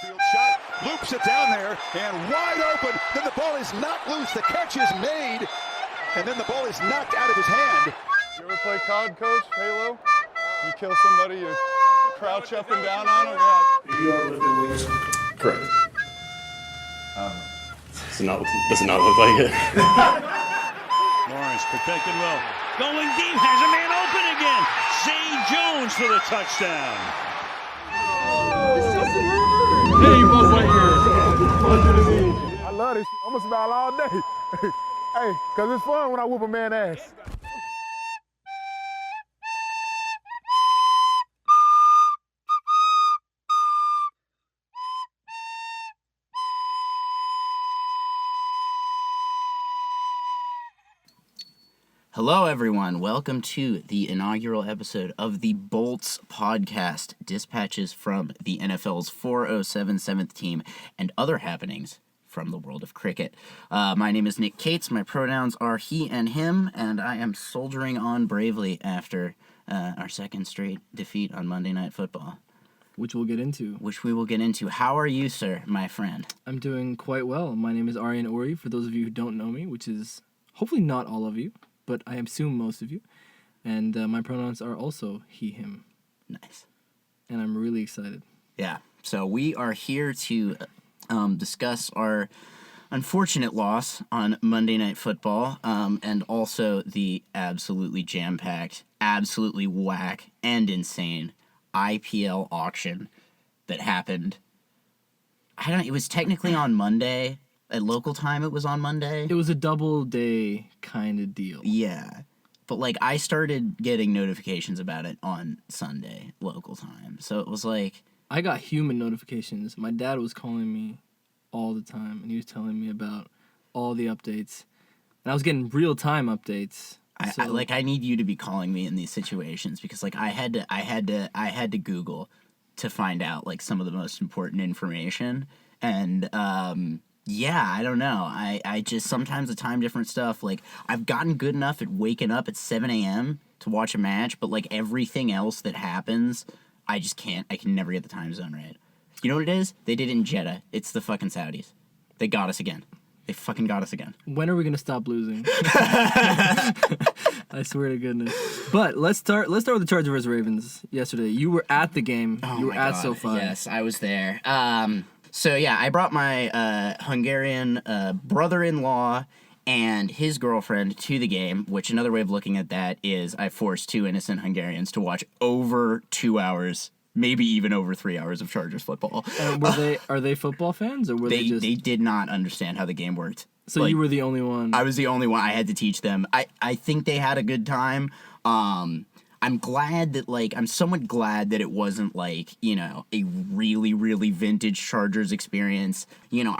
Field shot, loops it down there, and wide open. Then the ball is knocked loose. The catch is made, and then the ball is knocked out of his hand. You ever play COD, Coach? Halo? You kill somebody, you crouch up and down on them? Yeah. You are lifting weights? Correct. Does it not look like it? Lawrence protected well. Going deep, has a man open again. Zay Jones for the touchdown. Hey, Buzz Lightyear. I love this shit. I'm gonna smile all day. Hey, cause it's fun when I whoop a man's ass. Hello, everyone. Welcome to the inaugural episode of the Bolts podcast, dispatches from the NFL's 407 7th team and other happenings from the world of cricket. My name is Nick Cates. My pronouns are he and him, and I am soldiering on bravely after our second straight defeat on Monday Night Football. Which we'll get into. Which we will get into. How are you, sir, my friend? I'm doing quite well. My name is Aryaan Ori, for those of you who don't know me, which is hopefully not all of you, but I assume most of you. And my pronouns are also he, him. Nice. And I'm really excited. Yeah. So we are here to discuss our unfortunate loss on Monday Night Football, and also the absolutely jam-packed, absolutely whack, and insane IPL auction that happened. It was technically on Monday. At local time, it was on Monday. It was a double day kind of deal. Yeah. But, I started getting notifications about it on Sunday, local time. So it was like... I got human notifications. My dad was calling me all the time, and he was telling me about all the updates. And I was getting real-time updates. I need you to be calling me in these situations because, I had to Google to find out, some of the most important information. And, yeah, I don't know. I just, sometimes the time difference stuff, I've gotten good enough at waking up at 7 a.m. to watch a match, but, everything else that happens, I just can't. I can never get the time zone right. You know what it is? They did it in Jeddah. It's the fucking Saudis. They got us again. They fucking got us again. When are we going to stop losing? I swear to goodness. But let's start with the Chargers versus Ravens yesterday. You were at the game. Oh you were at God. SoFi. Yes, I was there. So, yeah, I brought my Hungarian brother-in-law and his girlfriend to the game, which another way of looking at that is I forced two innocent Hungarians to watch over 2 hours, maybe even over 3 hours of Chargers football. Are they football fans, or were they just... They did not understand how the game worked. So you were the only one. I was the only one. I had to teach them. I think they had a good time. I'm glad that, I'm somewhat glad that it wasn't, a really, really vintage Chargers experience. You know,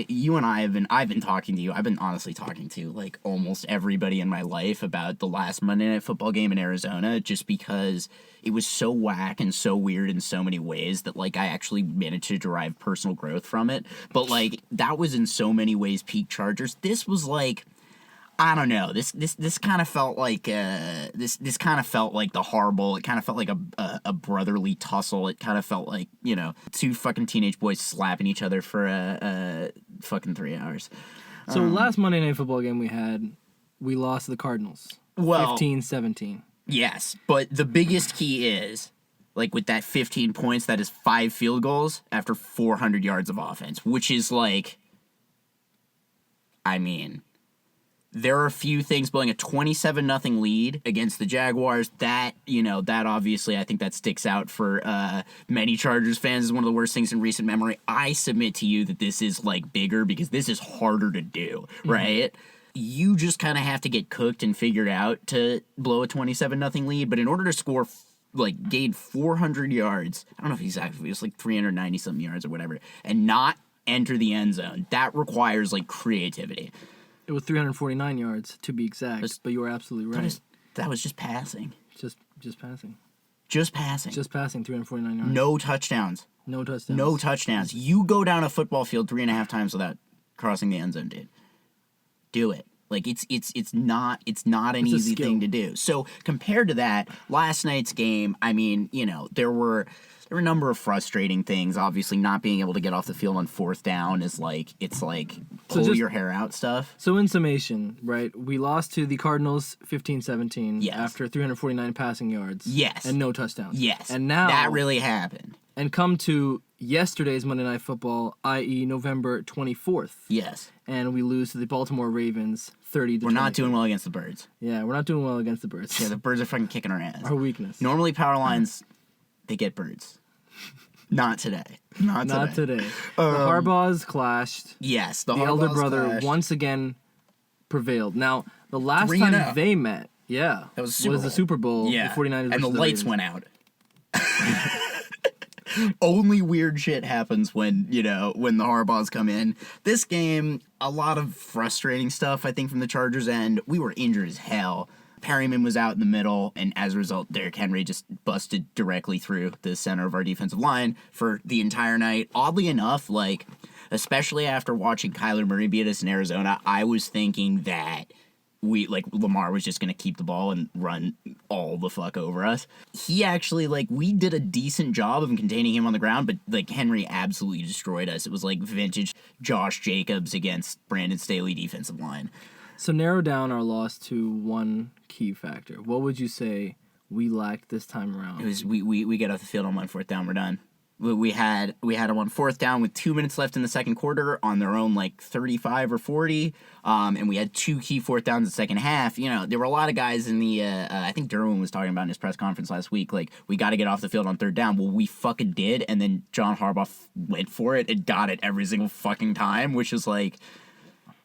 you and I I've been talking to you. I've been honestly talking to, almost everybody in my life about the last Monday Night Football game in Arizona, just because it was so whack and so weird in so many ways that, I actually managed to derive personal growth from it. But, that was in so many ways peak Chargers. This was, I don't know. This kind of felt like this kind of felt like the horrible. It kind of felt like a brotherly tussle. It kind of felt like, two fucking teenage boys slapping each other for fucking 3 hours. So last Monday Night Football game we lost to the Cardinals. 15-17. Yes, but the biggest key is, with that 15 points, that is 5 field goals after 400 yards of offense, which is there are a few things, blowing a 27-0 lead against the Jaguars. That obviously, I think that sticks out for many Chargers fans as one of the worst things in recent memory. I submit to you that this is, bigger because this is harder to do, right? Mm-hmm. You just kind of have to get cooked and figured out to blow a 27-0 lead, but in order to score, gain 400 yards, I don't know if exactly, it was 390-something yards or whatever, and not enter the end zone, that requires, creativity. It was 349 yards, to be exact, but you were absolutely right. That was just passing. Just passing. Just passing. Just passing, 349 yards. No touchdowns. No touchdowns. No touchdowns. You go down a football field 3.5 times without crossing the end zone, dude. Do it. It's not an easy thing to do. So compared to that, last night's game, there were there were a number of frustrating things. Obviously, not being able to get off the field on fourth down is pull your hair out stuff. So in summation, right, we lost to the Cardinals 15-17 after 349 passing yards. Yes. And no touchdowns. Yes. And now that really happened. And come to yesterday's Monday Night Football, i.e. November 24th. Yes. And we lose to the Baltimore Ravens 30-20. We're not doing well against the Birds. Yeah, we're not doing well against the Birds. Yeah, the Birds are fucking kicking our ass. Our weakness. Normally, power lines, they get Birds. Not today. Not today. The Harbaughs clashed. Yes, the elder brother once again prevailed. Now, the last time they met, that was the Super Bowl. Yeah, the 49ers and the lights went out. Only weird shit happens when the Harbaughs come in. This game, a lot of frustrating stuff, I think, from the Chargers' end. We were injured as hell. Perryman was out in the middle, and as a result, Derrick Henry just busted directly through the center of our defensive line for the entire night. Oddly enough, especially after watching Kyler Murray beat us in Arizona, I was thinking that Lamar was just going to keep the ball and run all the fuck over us. He actually, we did a decent job of containing him on the ground, but, Henry absolutely destroyed us. It was like vintage Josh Jacobs against Brandon Staley defensive line. So narrow down our loss to one key factor. What would you say we lacked this time around? It was we get off the field on 1 4th down, we're done. We had them on 4th down with 2 minutes left in the second quarter on their own 35 or 40, and we had 2 key 4th downs in the second half. There were a lot of guys in the I think Derwin was talking about in his press conference last week, we got to get off the field on 3rd down. Well, we fucking did, and then John Harbaugh went for it and got it every single fucking time, which is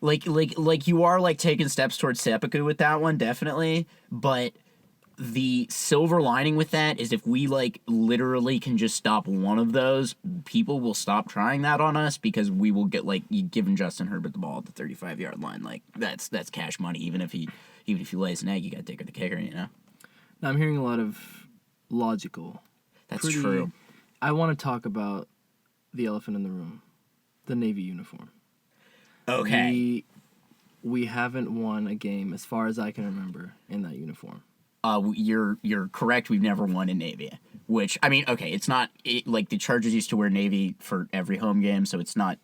you are taking steps towards seppuku with that one, definitely, but the silver lining with that is if we literally can just stop one of those, people will stop trying that on us because we will get giving Justin Herbert the ball at the 35-yard line. That's cash money. Even if he lays an egg, you got to take her the kicker. Now I'm hearing a lot of logical. That's true. I want to talk about the elephant in the room, the Navy uniform. Okay. We haven't won a game as far as I can remember in that uniform. You're correct. We've never won in Navy, which, I mean, okay, it's not the Chargers used to wear Navy for every home game, so it's not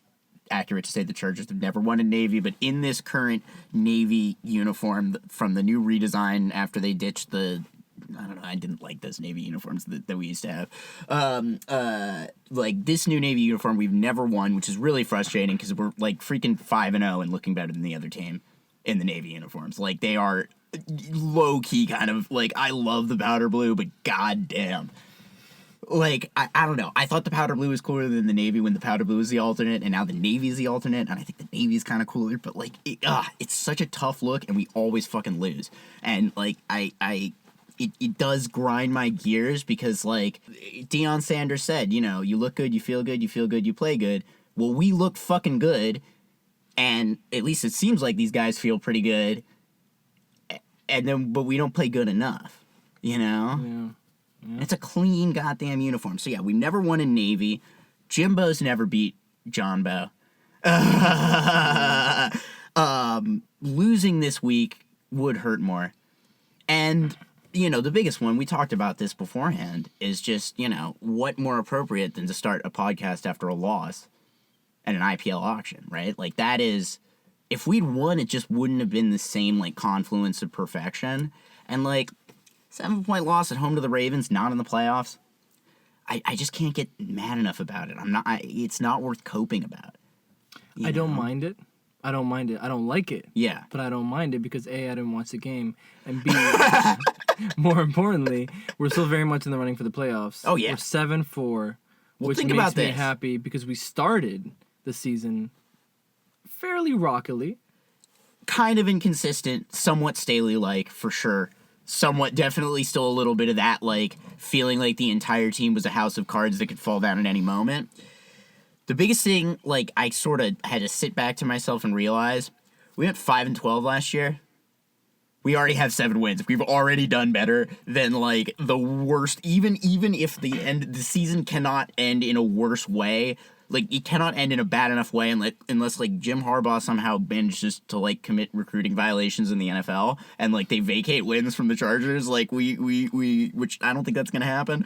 accurate to say the Chargers have never won in Navy, but in this current Navy uniform from the new redesign after they ditched I didn't like those Navy uniforms that we used to have. This new Navy uniform, we've never won, which is really frustrating because we're freaking 5-0 and looking better than the other team in the Navy uniforms. They are low key kind of I love the powder blue, but goddamn. I don't know. I thought the powder blue was cooler than the Navy when the powder blue was the alternate, and now the Navy is the alternate, and I think the Navy is kind of cooler, but it's such a tough look, and we always fucking lose. And it does grind my gears because Deion Sanders said, you look good, you feel good, you play good. Well, we look fucking good, and at least it seems like these guys feel pretty good. But we don't play good enough, Yeah. It's a clean goddamn uniform. So yeah, we never won in Navy. Jimbo's never beat John Bow. Losing this week would hurt more. And, the biggest one, we talked about this beforehand, is just, what more appropriate than to start a podcast after a loss at an IPL auction, right? That is... If we'd won, it just wouldn't have been the same, confluence of perfection. And, 7-point loss at home to the Ravens, not in the playoffs. I just can't get mad enough about it. It's not worth coping about. I don't mind it. I don't like it. Yeah. But I don't mind it because A, I didn't watch the game, and B, more importantly, we're still very much in the running for the playoffs. Oh, yeah. We're 7-4, which think makes about me this. happy because we started the season fairly rockily. Kind of inconsistent, somewhat Staley-like, for sure. Somewhat, definitely still a little bit of that, feeling like the entire team was a house of cards that could fall down at any moment. The biggest thing, I sort of had to sit back to myself and realize, we went 5-12 last year. We already have 7 wins. We've already done better than, the worst, even if the season cannot end in a worse way like it cannot end in a bad enough way unless like Jim Harbaugh somehow manages to like commit recruiting violations in the NFL and like they vacate wins from the Chargers. Like we which I don't think that's gonna happen.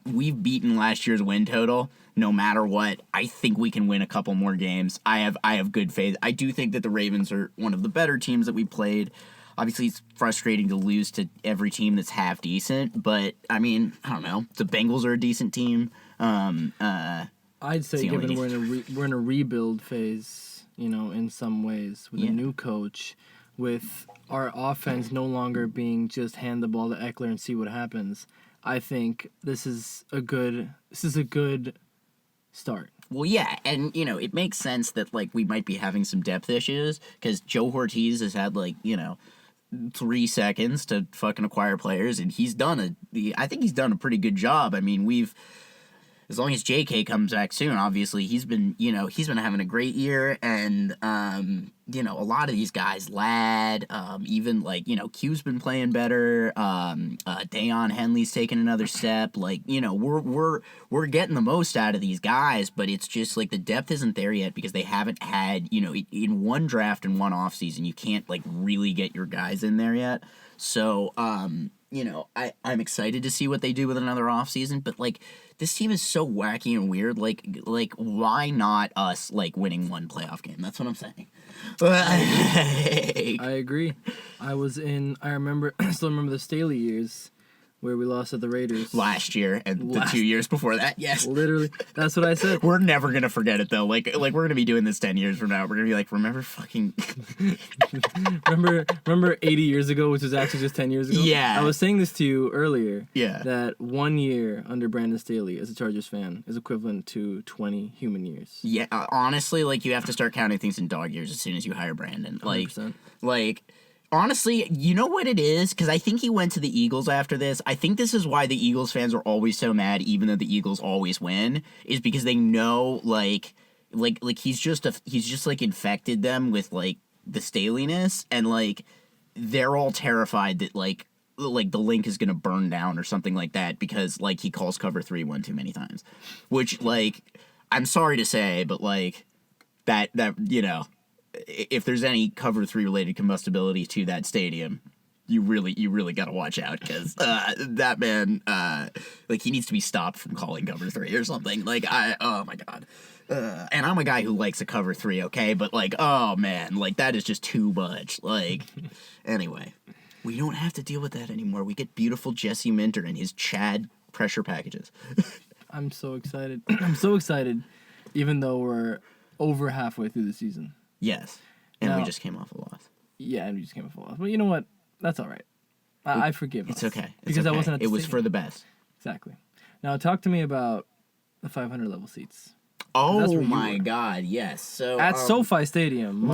We've beaten last year's win total. No matter what, I think we can win a couple more games. I have good faith. I do think that the Ravens are one of the better teams that we played. Obviously, it's frustrating to lose to every team that's half decent, but I mean, I don't know. The Bengals are a decent team. I'd say, given we're in a rebuild phase, in some ways, with a new coach, with our offense no longer being just hand the ball to Eckler and see what happens. I think this is a good start. Well, yeah, and it makes sense that like we might be having some depth issues because Joe Ortiz has had 3 seconds to fucking acquire players, and I think he's done a pretty good job. I mean, as long as JK comes back soon, obviously he's been having a great year, and a lot of these guys, Ladd, even Q's been playing better. Dayon Henley's taking another step. We're getting the most out of these guys, but it's just like the depth isn't there yet because they haven't had in one draft and one offseason you can't really get your guys in there yet. So I'm excited to see what they do with another offseason, but this team is so wacky and weird. Like why not us winning one playoff game? That's what I'm saying. I agree. I still remember the Staley years where we lost at the Raiders last year and the 2 years before that. Yes, literally, that's what I said. We're never gonna forget it though. Like we're gonna be doing this 10 years from now. We're gonna be like, remember fucking remember 80 years ago, which was actually just 10 years ago. Yeah, I was saying this to you earlier. Yeah, that 1 year under Brandon Staley as a Chargers fan is equivalent to 20 human years. Yeah, honestly, you have to start counting things in dog years as soon as you hire Brandon. 100%. Honestly, you know what it is? Because I think he went to the Eagles after this. I think this is why the Eagles fans are always so mad, even though the Eagles always win, is because they know, he's just infected them with, the Staliness, and, they're all terrified that, the link is going to burn down or something like that because, he calls cover 3 one too many times. Which, I'm sorry to say, but, that if there's any cover 3 related combustibility to that stadium, you really got to watch out because that man, he needs to be stopped from calling cover 3 or something. Oh my God. And I'm a guy who likes a cover 3, okay? But oh man, that is just too much. Anyway, we don't have to deal with that anymore. We get beautiful Jesse Minter and his Chad pressure packages. I'm so excited. I'm so excited, even though we're over halfway through the season. Yes, and we just came off a loss. Yeah, and we just came off a loss. But you know what? That's all right. I forgive It's us. okay. Because I wasn't at the It was stadium. for the best. Exactly. Now, talk to me about the 500 level seats. Oh my God! Yes. So at SoFi Stadium.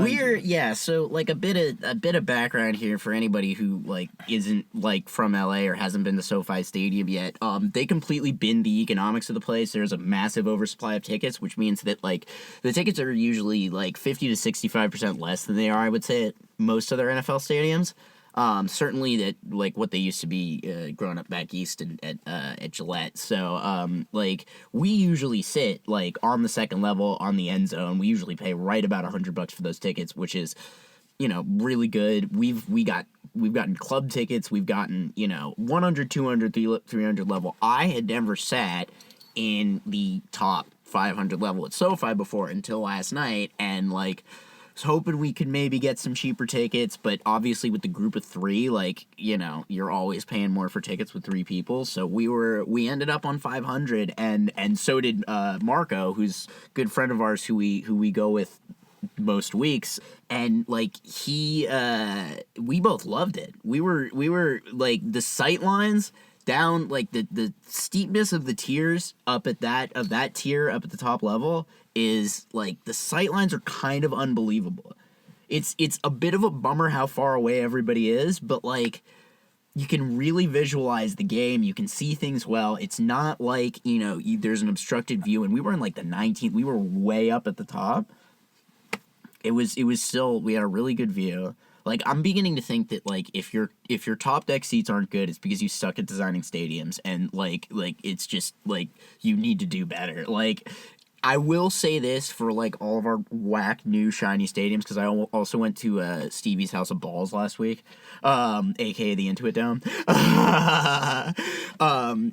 So a bit of background here for anybody who isn't from LA or hasn't been to SoFi Stadium yet. They completely binned the economics of the place. There's a massive oversupply of tickets, which means that the tickets are usually 50 to 65% less than they are, I would say, at most other NFL stadiums. Certainly that what they used to be growing up back east at Gillette. So we usually sit on the second level on the end zone. We usually pay right about $100 for those tickets, which is really good. We've gotten club tickets. We've gotten 100, 200, 300 level. I had never sat in the top 500 level at SoFi before until last night, and was hoping we could maybe get some cheaper tickets, but obviously with the group of 3, you're always paying more for tickets with 3 people. So we ended up on 500, and so did Marco, who's a good friend of ours who we go with most weeks, and we both loved it. We were the sight lines down, the steepness of the tiers up at that tier up at the top level is the sight lines are kind of unbelievable. It's a bit of a bummer how far away everybody is, but you can really visualize the game. You can see things well. It's not there's an obstructed view, and we were in the 19th. We were way up at the top. It was still, we had a really good view. I'm beginning to think that if your top deck seats aren't good, it's because you suck at designing stadiums, and it's just you need to do better. I will say this for like all of our whack new shiny stadiums, because I also went to Stevie's House of Balls last week, aka the Intuit Dome,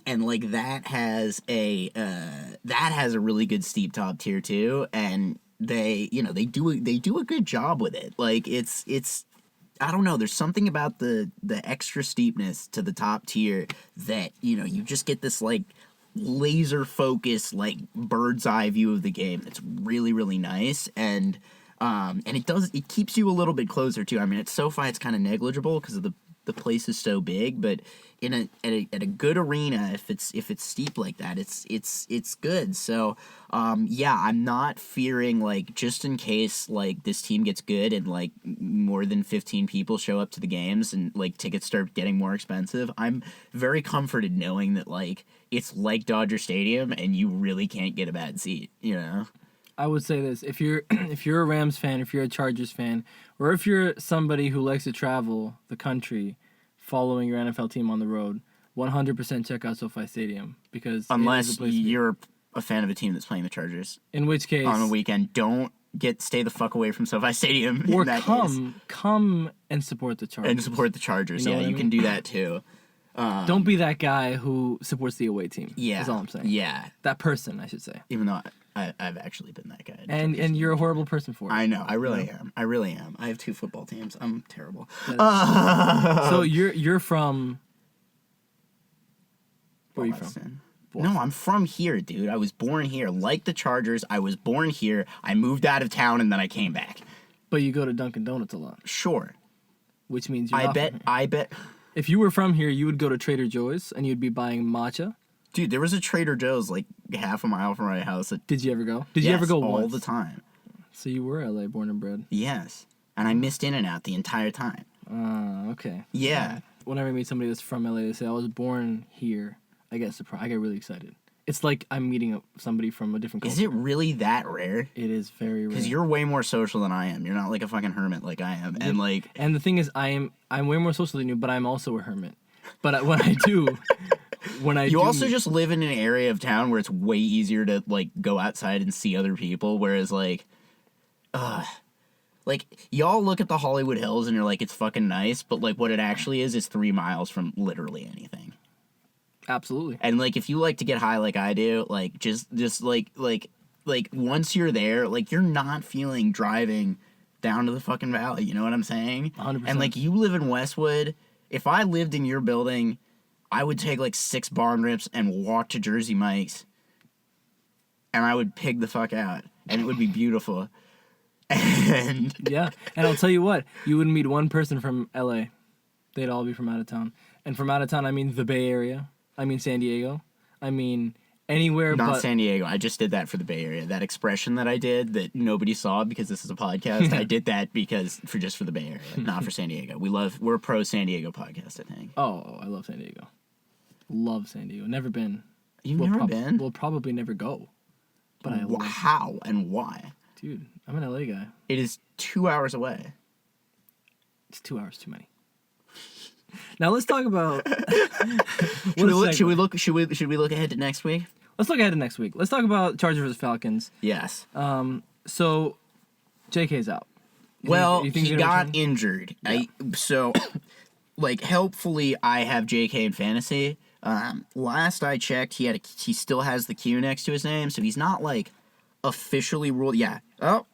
and like that has a really good steep top tier too, and they do a good job with it. Like it's I don't know, there's something about the extra steepness to the top tier that, you just get this like laser focus, like bird's eye view of the game. It's really, really nice, and it keeps you a little bit closer too. I mean, at SoFi it's kind of negligible because of the place is so big, but at a good arena, if it's steep like that, it's good. So yeah, I'm not fearing, like, just in case like this team gets good and like more than 15 people show up to the games and like tickets start getting more expensive, I'm very comforted knowing that like it's like Dodger Stadium and you really can't get a bad seat, I would say this: if you're a Rams fan, if you're a Chargers fan, or if you're somebody who likes to travel the country, following your NFL team on the road, 100% check out SoFi Stadium, because unless you're a fan of a team that's playing the Chargers, in which case on the weekend, stay the fuck away from SoFi Stadium. Or come and support the Chargers. And support the Chargers. You know you can do that too. Don't be that guy who supports the away team. Yeah, that's all I'm saying. Yeah, that person, I should say. Even though I've actually been that guy. And you're a horrible person for it. I know. I really am. I really am. I have 2 football teams. I'm terrible. So you're from. Where are you from? No, I'm from here, dude. I was born here. Like the Chargers, I was born here. I moved out of town and then I came back. But you go to Dunkin' Donuts a lot. Sure. Which means you're I bet. If you were from here, you would go to Trader Joe's and you'd be buying matcha. Dude, there was a Trader Joe's like half a mile from my house. Did you ever go? Did you ever go all once? The time. So you were LA born and bred. Yes. And I missed In-N-Out the entire time. Okay. Yeah. Whenever I meet somebody that's from LA, they say, I was born here. I get surprised. I get really excited. It's like I'm meeting somebody from a different culture. Is it really that rare? It is very rare. Because you're way more social than I am. You're not like a fucking hermit like I am. And like, and the thing is, I'm way more social than you, but I'm also a hermit. But when I do... You also just live in an area of town where it's way easier to like go outside and see other people, whereas like y'all look at the Hollywood Hills and you're like, it's fucking nice, but like what it actually is 3 miles from literally anything. Absolutely. And like if you like to get high like I do, like just like once you're there, like you're not feeling driving down to the fucking valley, you know what I'm saying? 100%. And like you live in Westwood. If I lived in your building, I would take like 6 barn rips and walk to Jersey Mike's, and I would pig the fuck out, and it would be beautiful. And yeah, and I'll tell you what, you wouldn't meet one person from LA. They'd all be from out of town. And from out of town, I mean the Bay Area. I mean San Diego. I mean anywhere but... Not San Diego. I just did that for the Bay Area. That expression that I did that nobody saw because this is a podcast, I did that just for the Bay Area, not for San Diego. We're a pro San Diego podcast, I think. Oh, I love San Diego. Love San Diego. Never been. You've never been? We'll probably never go. But I love... How and why? Dude, I'm an LA guy. It is 2 hours away. It's 2 hours too many. Now let's talk about. Should we look ahead to next week? Let's look ahead to next week. Let's talk about Chargers versus Falcons. Yes. So, JK's out. Well, he got injured. Yeah. Helpfully, I have JK in fantasy. Last I checked, he still has the Q next to his name, so he's not like officially ruled. Yeah. Oh,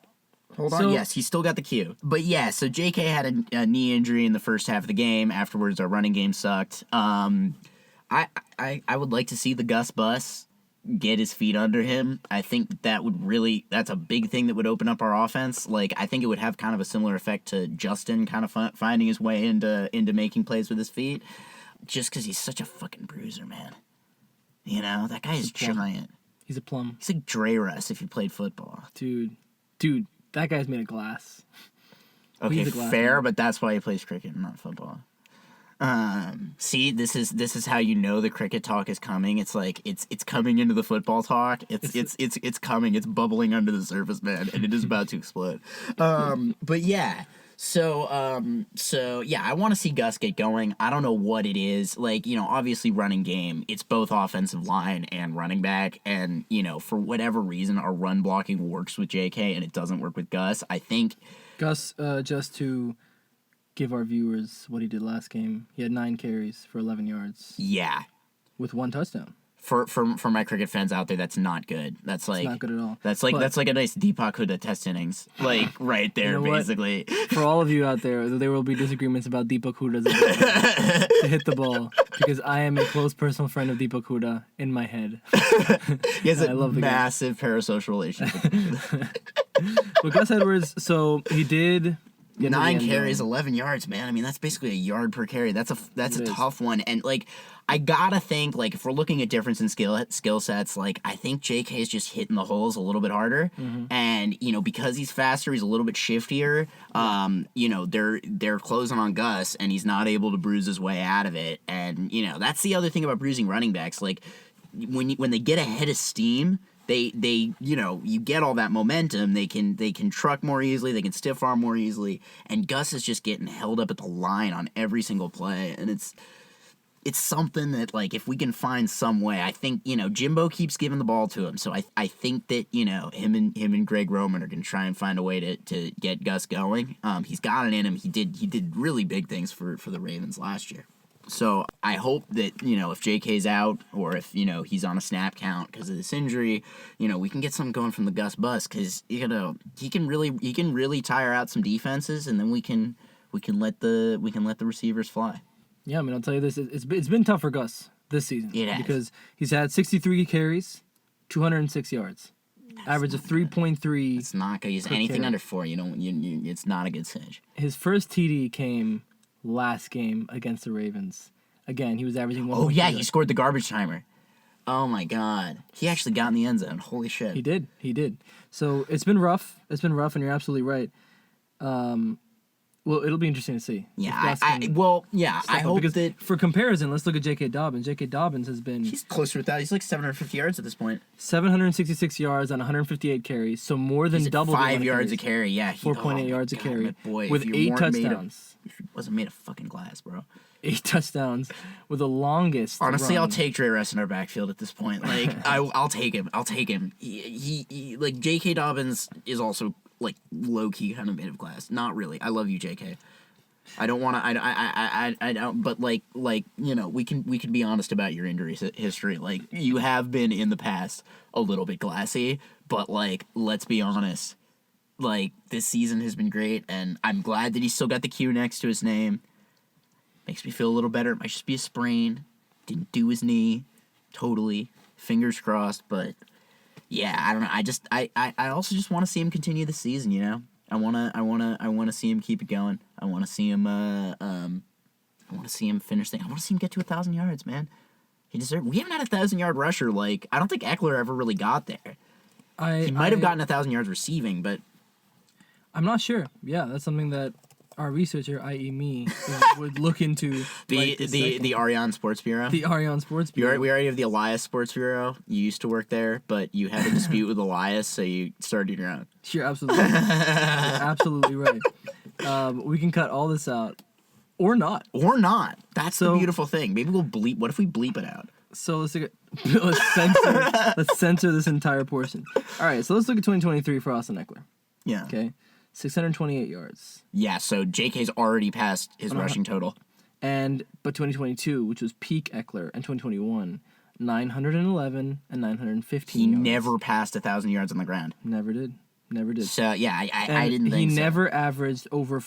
hold on. Yes, he's still got the Q. But yeah, so JK had a knee injury in the first half of the game. Afterwards, our running game sucked. I would like to see the Gus Bus get his feet under him. I think that's a big thing that would open up our offense. Like, I think it would have kind of a similar effect to Justin kind of finding his way into making plays with his feet. Just because he's such a fucking bruiser, man. You know, that guy is giant. He's a plum. He's like Dre Russ if he played football. Dude, that guy's made of glass. Okay, fair, but that's why he plays cricket and not football. See, this is how you know the cricket talk is coming. It's like it's coming into the football talk. It's coming. It's bubbling under the surface, man, and it is about to explode. But yeah. So yeah, I want to see Gus get going. I don't know what it is. Like, obviously running game, it's both offensive line and running back. And, for whatever reason, our run blocking works with JK and it doesn't work with Gus. I think Gus, just to give our viewers what he did last game, he had 9 carries for 11 yards. Yeah. With 1 touchdown. For my cricket fans out there, that's not good. That's like not good at all. That's like a nice Deepak Huda test innings, like right there, basically. For all of you out there will be disagreements about Deepak Huda's ability to hit the ball because I am a close personal friend of Deepak Huda in my head. He has a massive parasocial relationship. But Gus Edwards, so he did. 9 carries, 11 yards, man. I mean, that's basically a yard per carry. That's a tough one. And like, I gotta think, like, if we're looking at difference in skill sets, like, I think JK is just hitting the holes a little bit harder. Mm-hmm. And because he's faster, he's a little bit shiftier. They're closing on Gus, and he's not able to bruise his way out of it. And that's the other thing about bruising running backs. Like, when they get ahead of steam. They you get all that momentum. They can truck more easily. They can stiff arm more easily. And Gus is just getting held up at the line on every single play. And it's something that, like, if we can find some way, I think Jimbo keeps giving the ball to him. So I think that him and Greg Roman are gonna try and find a way to get Gus going. He's got it in him. He did really big things for the Ravens last year. So I hope that, if JK's out or if, he's on a snap count because of this injury, we can get something going from the Gus bus because, he can really tire out some defenses, and then we can let the receivers fly. Yeah, I mean, I'll tell you this, it's been tough for Gus this season. It has. Because he's had 63 carries, 206 yards. Average of 3.3. It's not good. He's anything under 4. It's not a good cinch. His first TD came last game against the Ravens. Again, he was averaging 1. Oh yeah, he scored the garbage timer. Oh my god, he actually got in the end zone. Holy shit. He did. So it's been rough, and you're absolutely right. Well, it'll be interesting to see. Yeah, I hope because that for comparison, let's look at J.K. Dobbins. J.K. Dobbins has been he's closer to that. He's like 750 yards at this point. 766 yards on 158 carries, so more than double. 5 yards a carry. Yeah, 4.8 yards a carry. Boy, with 8 touchdowns. If he wasn't made of fucking glass, bro. 8 touchdowns with the longest. Honestly, run. I'll take Trey Rest in our backfield at this point. Like, I'll take him. He like J.K. Dobbins is also like low key kind of made of glass. Not really. I love you, J.K. I don't want to. I don't. But like we can be honest about your injury history. Like, you have been in the past a little bit glassy, but like, let's be honest. Like, this season has been great, and I'm glad that he still got the Q next to his name. Makes me feel a little better. It might just be a sprain. Didn't do his knee. Totally. Fingers crossed. But yeah, I don't know. I also just want to see him continue the season. I wanna see him keep it going. I want to see him. Finish things. I want to see him get to 1,000 yards, man. He deserves. We haven't had a 1,000-yard rusher. Like, I don't think Eckler ever really got there. He might have gotten 1,000 yards receiving, but I'm not sure. Yeah, that's something that our researcher, i.e. me, would look into. The Aryaan Sports Bureau. The Aryaan Sports Bureau. We already have the Elias Sports Bureau. You used to work there, but you had a dispute with Elias, so you started your own. You're absolutely right. You're absolutely right. We can cut all this out. Or not. That's the beautiful thing. Maybe we'll bleep. What if we bleep it out? So let's censor this entire portion. All right, so let's look at 2023 for Austin Eckler. Yeah. Okay. 628 yards. Yeah, so JK's already passed his rushing total. But 2022, which was peak Eckler, and 2021, 911 and 915 He yards. never passed 1,000 yards on the ground. Never did. So, yeah, I didn't think he so. never averaged over,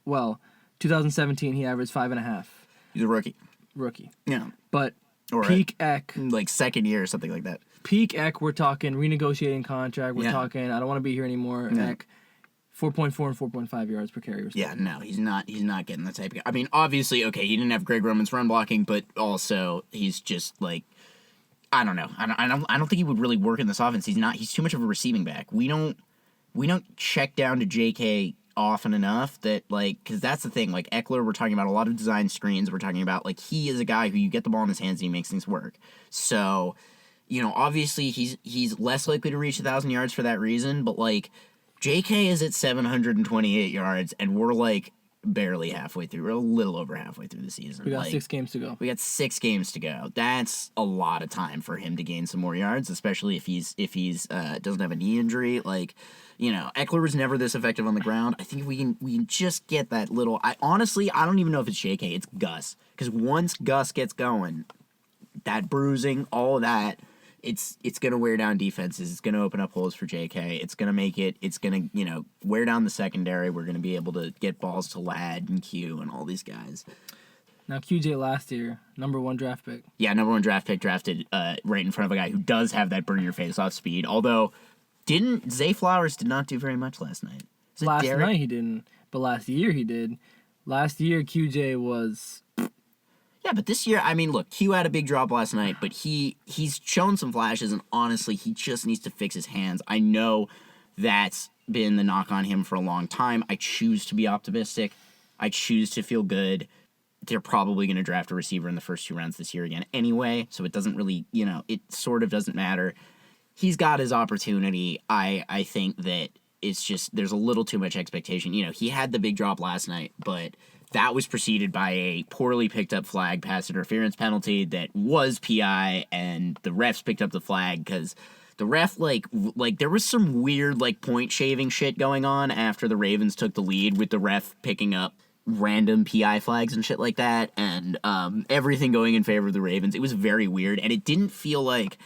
2017, he averaged 5.5. He's a rookie. Yeah. But peak Eck. Like second year or something like that. Peak Eck, we're talking renegotiating contract. We're talking, I don't want to be here anymore, Eck. 4.4 and 4.5 yards per carry. Yeah, no, he's not getting the type of guy. I mean, obviously, okay, he didn't have Greg Roman's run blocking, but also he's just like, I don't know. I don't think he would really work in this offense. He's too much of a receiving back. We don't check down to JK often enough that, like, because that's the thing. Like, Eckler, we're talking about a lot of design screens. We're talking about, like, he is a guy who you get the ball in his hands and he makes things work. So, obviously he's less likely to reach 1,000 yards for that reason, but like, JK is at 728 yards, and we're like barely halfway through. We're a little over halfway through the season. We got 6 games to go. We got 6 games to go. That's a lot of time for him to gain some more yards, especially if he's doesn't have a knee injury. Like, Eckler was never this effective on the ground. I think if we can just get that little. I don't even know if it's JK. It's Gus, because once Gus gets going, that bruising, all of that. It's going to wear down defenses. It's going to open up holes for JK. It's going to wear down the secondary. We're going to be able to get balls to Ladd and Q and all these guys. Now, QJ last year, number 1 draft pick. Yeah, number 1 draft pick drafted right in front of a guy who does have that burn-your-face-off speed. Although, Zay Flowers did not do very much last night. Last night he didn't, but last year he did. Last year, QJ was... Yeah, but this year, I mean, look, Q had a big drop last night, but he's shown some flashes, and honestly, he just needs to fix his hands. I know that's been the knock on him for a long time. I choose to be optimistic. I choose to feel good. They're probably going to draft a receiver in the first 2 rounds this year again anyway, so it doesn't really, it sort of doesn't matter. He's got his opportunity. I think that it's just, there's a little too much expectation. He had the big drop last night, but... that was preceded by a poorly picked up flag pass interference penalty that was PI, and the refs picked up the flag because the ref, like there was some weird, point shaving shit going on after the Ravens took the lead with the ref picking up random PI flags and shit like that, and everything going in favor of the Ravens. It was very weird, and it didn't feel like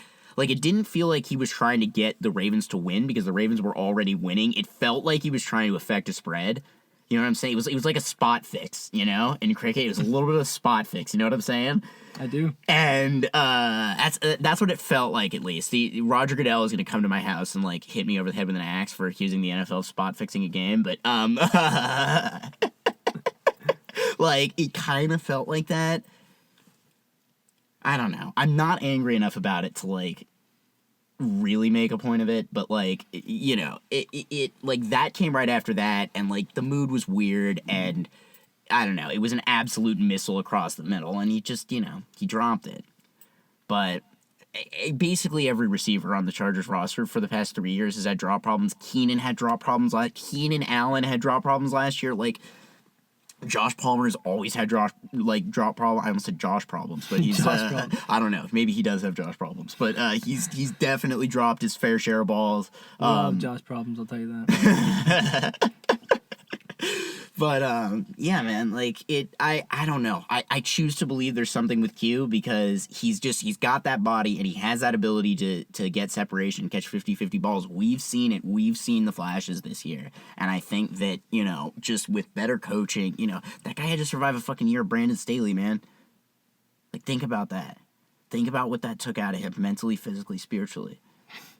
he was trying to get the Ravens to win because the Ravens were already winning. It felt like he was trying to affect a spread. You know what I'm saying? It was like a spot fix, in cricket. It was a little bit of a spot fix, you know what I'm saying? I do. And that's what it felt like, at least. Roger Goodell is going to come to my house and, hit me over the head with an axe for accusing the NFL of spot fixing a game, but, it kind of felt like that. I don't know. I'm not angry enough about it to, really make a point of it, but it that came right after that, and the mood was weird, and I don't know, it was an absolute missile across the middle, and he just he dropped it. But basically every receiver on the Chargers roster for the past 3 years has had drop problems. Keenan Allen had drop problems last year. Josh Palmer's always had drop problems. I almost said Josh problems, but he's I don't know. Maybe he does have Josh problems, but he's definitely dropped his fair share of balls. Josh problems, I'll tell you that. But yeah, man, I don't know. I choose to believe there's something with Q because he's got that body and he has that ability to get separation, catch 50-50 balls. We've seen it. We've seen the flashes this year. And I think that, just with better coaching, that guy had to survive a fucking year of Brandon Staley, man. Think about that. Think about what that took out of him mentally, physically, spiritually.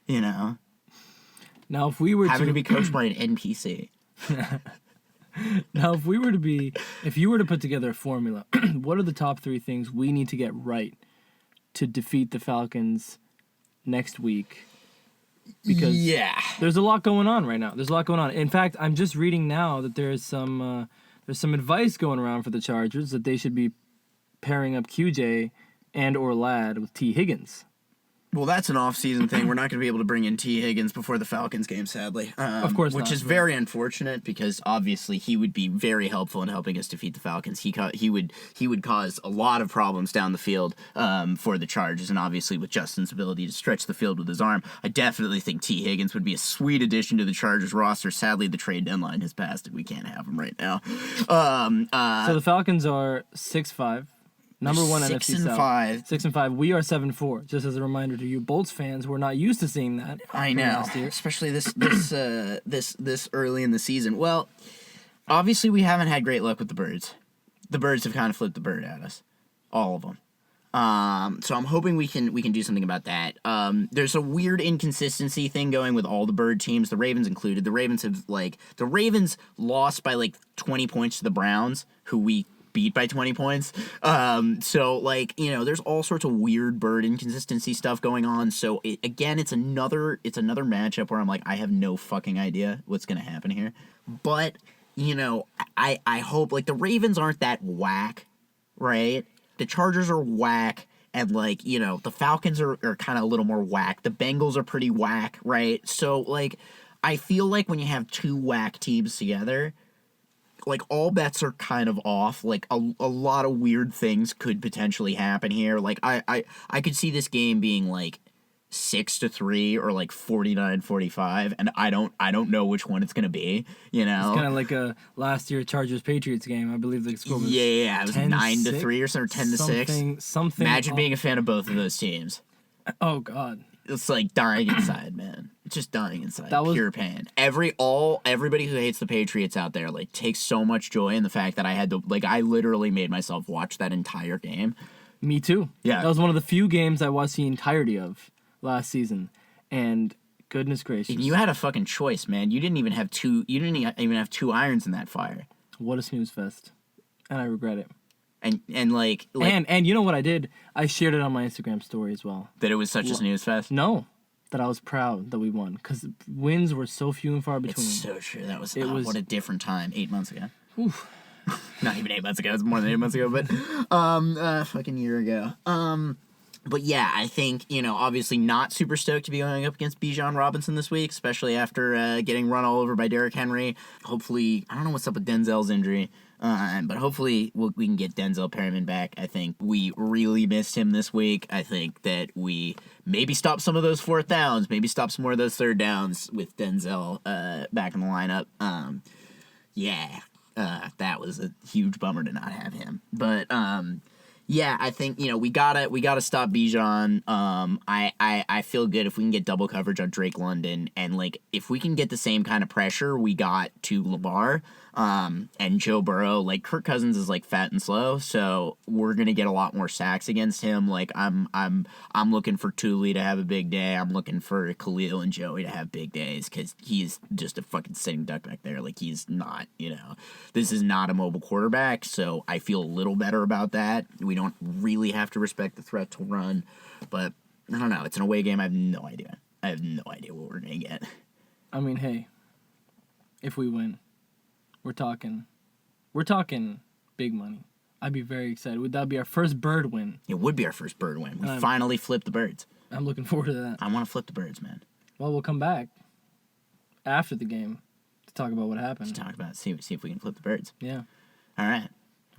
Now, if we were having to be coached by an NPC. Now, if you were to put together a formula, what are the top 3 things we need to get right to defeat the Falcons next week? Because there's a lot going on right now. In fact, I'm just reading now that there's some advice going around for the Chargers that they should be pairing up QJ and or Ladd with T. Higgins. Well, that's an off-season thing. We're not going to be able to bring in T. Higgins before the Falcons game, sadly. Of course not. Which is very unfortunate because obviously he would be very helpful in helping us defeat the Falcons. He would cause a lot of problems down the field for the Chargers, and obviously with Justin's ability to stretch the field with his arm, I definitely think T. Higgins would be a sweet addition to the Chargers roster. Sadly, the trade deadline has passed and we can't have him right now. So the Falcons are 6-5. Number 1 NFC South. 6-5. We are 7-4. Just as a reminder to you Bolts fans, we're not used to seeing that. I know, especially this early in the season. Well, obviously we haven't had great luck with the Birds. The Birds have kind of flipped the bird at us, all of them. So I'm hoping we can do something about that. There's a weird inconsistency thing going with all the Bird teams, the Ravens included. The Ravens lost by 20 points to the Browns, who we beat by 20 points. So there's all sorts of weird Bird inconsistency stuff going on. So it's another matchup where I'm I have no fucking idea what's going to happen here. But, I hope the Ravens aren't that whack, right? The Chargers are whack. And the Falcons are kind of a little more whack. The Bengals are pretty whack, right? So I feel like when you have two whack teams together, like, all bets are kind of off. Like, a lot of weird things could potentially happen here. Like, I could see this game being, like, 6-3 or, like, 49-45, and I don't know which one it's going to be, you know? It's kind of like a last year Chargers-Patriots game. I believe the score was Yeah, it was 9-3 or something, 10-6. Something. Imagine being a fan of both of those teams. Oh, God. It's like dying inside, man. It's just dying inside. That was pure pain. Everybody who hates the Patriots out there, like, takes so much joy in the fact that I had to, like, I literally made myself watch that entire game. Me too. Yeah. That was one of the few games I watched the entirety of last season, and goodness gracious, And you had a fucking choice, man. You didn't even have two irons in that fire. what a snooze fest, and I regret it. And like and you know what I did? I shared it on my Instagram story as well. that it was such a snooze fest. No, that I was proud that we won because wins were so few and far between. It's so true. That was, It was- what a different time. 8 months ago. Oof. Not even 8 months ago. It's more than 8 months ago, but fucking year ago. But yeah, I think, you know, obviously not super stoked to be going up against Bijan Robinson this week, especially after getting run all over by Derrick Henry. Hopefully, I don't know what's up with Denzel's injury, but hopefully we can get Denzel Perryman back. I think we really missed him this week. I think that we maybe stop some of those fourth downs, maybe stop some more of those third downs with Denzel back in the lineup. That was a huge bummer to not have him. But yeah, I think, you know, we gotta stop Bijan. I feel good if we can get double coverage on Drake London, and like if we can get the same kind of pressure we got to Lamar and Joe Burrow. Like, Kirk Cousins is like fat and slow, so we're gonna get a lot more sacks against him. Like, I'm looking for Tuli to have a big day. I'm looking for Khalil and Joey to have big days because he's just a fucking sitting duck back there. Like, he's not, you know, this is not a mobile quarterback, so I feel a little better about that. We don't really have to respect the threat to run, but I don't know. It's an away game. I have no idea. I have no idea what we're gonna get. I mean, hey, if we win, we're talking big money. I'd be very excited. Would that be our first bird win? It would be our first bird win. We finally flipped the birds. I'm looking forward to that. I want to flip the birds, man. Well, we'll come back after the game to talk about what happened. Talk about see if we can flip the birds. Yeah. All right.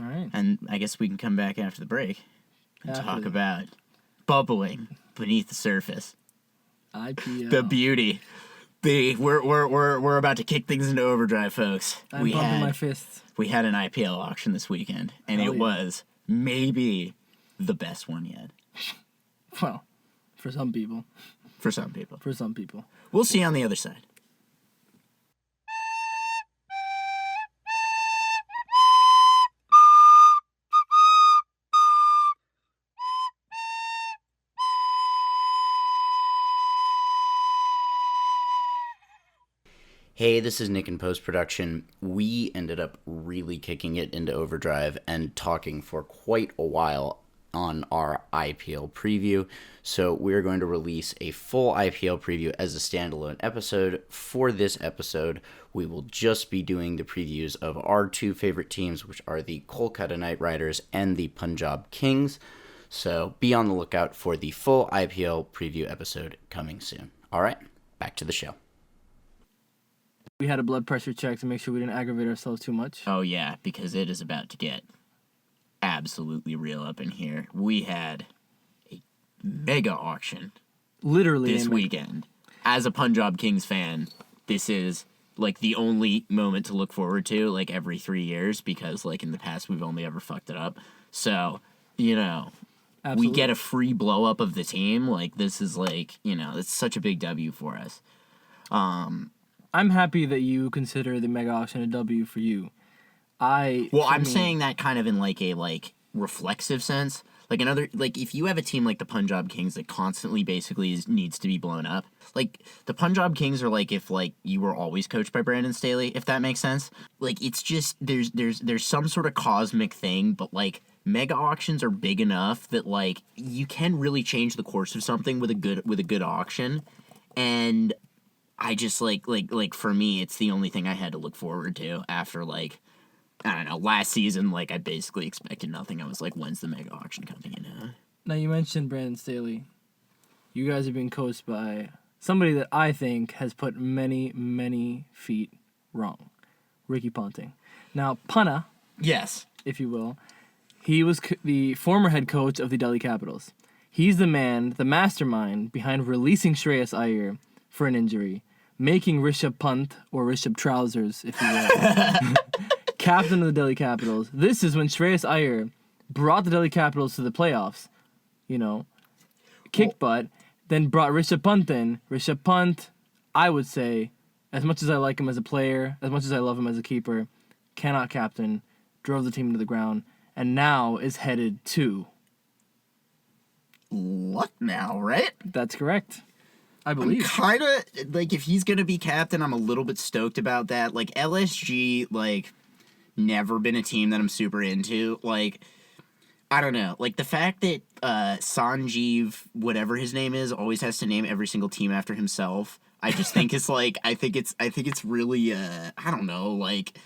All right. And I guess we can come back after the break and After talk the- about bubbling beneath the surface. IPL. The beauty. We're about to kick things into overdrive, folks. I'm bumping my fists. We had an IPL auction this weekend, and Hell it yeah. was maybe the best one yet. Well, for some people. For some people. For some people. We'll see you on the other side. Hey, this is Nick in post-production. We ended up really kicking it into overdrive and talking for quite a while on our IPL preview. So we're going to release a full IPL preview as a standalone episode. For this episode, we will just be doing the previews of our two favorite teams, which are the Kolkata Knight Riders and the Punjab Kings. So be on the lookout for the full IPL preview episode coming soon. All right, back to the show. We had a blood pressure check to make sure we didn't aggravate ourselves too much. Oh, yeah, because it is about to get absolutely real up in here. We had a mega auction Literally. this weekend. As a Punjab Kings fan, this is like the only moment to look forward to, like every 3 years, because like in the past we've only ever fucked it up. So, you know, Absolutely. we get a free blow up of the team. Like, this is like, you know, it's such a big W for us. I'm happy that you consider the mega auction a W for you. I'm saying that kind of in like a reflexive sense. Like if you have a team like the Punjab Kings that constantly basically needs to be blown up. Like the Punjab Kings are like if like you were always coached by Brandon Staley, if that makes sense. Like it's just there's some sort of cosmic thing, but like mega auctions are big enough that like you can really change the course of something with a good auction. And I just like for me, it's the only thing I had to look forward to after like, I don't know, last season, like I basically expected nothing. I was like, when's the mega auction coming in? Now you mentioned Brandon Staley. You guys are being coached by somebody that I think has put many, many feet wrong. Ricky Ponting. Now, Punna, Yes. if you will, he was the former head coach of the Delhi Capitals. He's the man, the mastermind behind releasing Shreyas Iyer for an injury, making Rishabh Pant, or Rishabh Trousers, if you will, captain of the Delhi Capitals. This is when Shreyas Iyer brought the Delhi Capitals to the playoffs, kicked butt, then brought Rishabh Pant in. Rishabh Pant, I would say, as much as I like him as a player, as much as I love him as a keeper, cannot captain, drove the team into the ground, and now is headed to... Lucknow, right? That's correct. I believe. Kind of, like, if he's going to be captain, I'm a little bit stoked about that. Like, LSG, like, never been a team that I'm super into. Like, I don't know. Like, the fact that Sanjeev, whatever his name is, always has to name every single team after himself, I just think it's, like, I think it's really, I don't know, like...